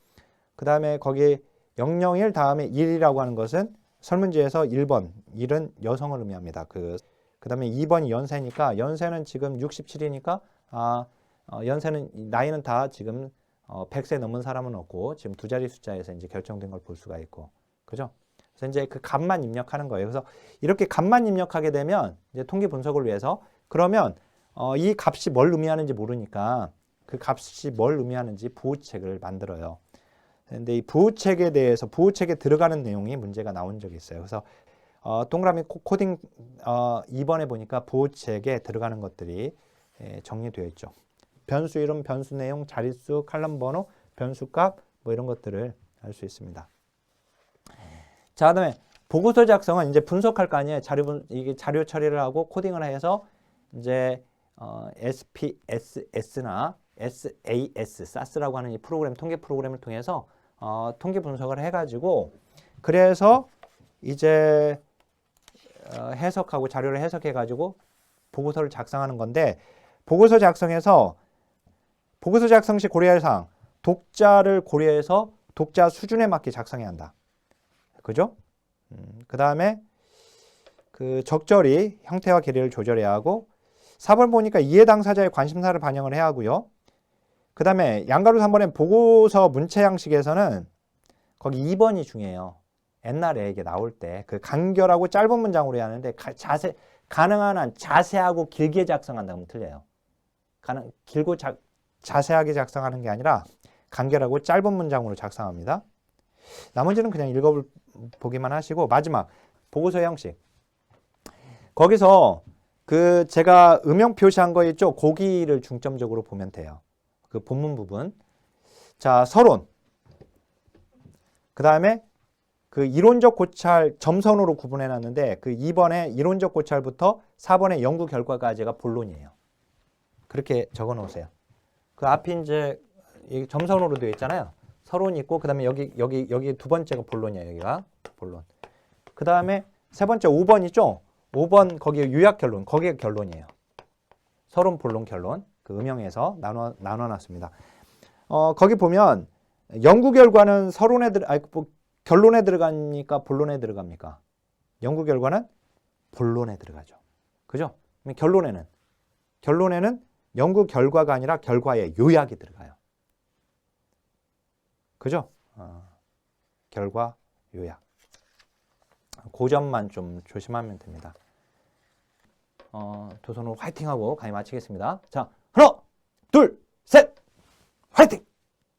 그 다음에 거기 001 다음에 1이라고 하는 것은 설문지에서 1번, 1은 여성을 의미합니다. 그 다음에 2번이 연세니까 연세는 지금 67이니까 연세는 나이는 다 지금 100세 넘은 사람은 없고 지금 두 자리 숫자에서 이제 결정된 걸 볼 수가 있고 그죠? 그래서 이제 그 값만 입력하는 거예요. 그래서 이렇게 값만 입력하게 되면 이제 통계 분석을 위해서 그러면 이 값이 뭘 의미하는지 모르니까 그 값이 뭘 의미하는지 부호책을 만들어요. 근데 이 부호책에 대해서 부호책에 들어가는 내용이 문제가 나온 적이 있어요. 그래서 동그라미 코딩 2번에 보니까 부호책에 들어가는 것들이 정리되어 있죠. 변수 이름, 변수 내용, 자릿수, 칼럼 번호, 변수 값 뭐 이런 것들을 알 수 있습니다. 자, 그다음에 보고서 작성은 이제 분석할 거 아니에요. 이게 자료 처리를 하고 코딩을 해서 이제 SPSS나 SAS라고 하는 이 프로그램, 통계 프로그램을 통해서 통계 분석을 해가지고 그래서 이제 해석하고 자료를 해석해가지고 보고서를 작성하는 건데 보고서 작성에서 보고서 작성 시 고려할 사항 독자를 고려해서 독자 수준에 맞게 작성해야 한다. 그죠? 그 다음에 그 적절히 형태와 길이를 조절해야 하고 4번 보니까 이해 당사자의 관심사를 반영을 해야 하고요. 그 다음에 양가로 3번엔 보고서 문체 양식에서는 거기 2번이 중요해요. 옛날에 이게 나올 때 그 간결하고 짧은 문장으로 해야 하는데 가능한 한 자세하고 길게 작성한다면 틀려요. 길고 자세하게 작성하는 게 아니라 간결하고 짧은 문장으로 작성합니다. 나머지는 그냥 읽어보기만 하시고 마지막 보고서 형식 거기서 그 제가 음영 표시한 거 있죠? 거기를 중점적으로 보면 돼요. 그 본문 부분. 자, 서론. 그 다음에 그 이론적 고찰 점선으로 구분해 놨는데 그 2번에 이론적 고찰부터 4번의 연구 결과까지가 본론이에요. 그렇게 적어 놓으세요. 그 앞이 이제 점선으로 되어 있잖아요. 서론이 있고 그 다음에 여기 두 번째가 본론이에요. 여기가 본론. 그 다음에 세 번째 5번 있죠? 5번 거기에 요약 결론. 거기가 결론이에요. 서론, 본론, 결론. 그 음영에서 나눠놨습니다. 거기 보면 연구 결과는 결론에 들어갑니까? 본론에 들어갑니까? 연구 결과는 본론에 들어가죠. 그죠? 결론에는 연구 결과가 아니라 결과의 요약이 들어가요. 그죠? 결과, 요약. 그 점만 좀 조심하면 됩니다. 두 손으로 화이팅하고 강의 마치겠습니다. 자, 하나, 둘, 셋, 화이팅!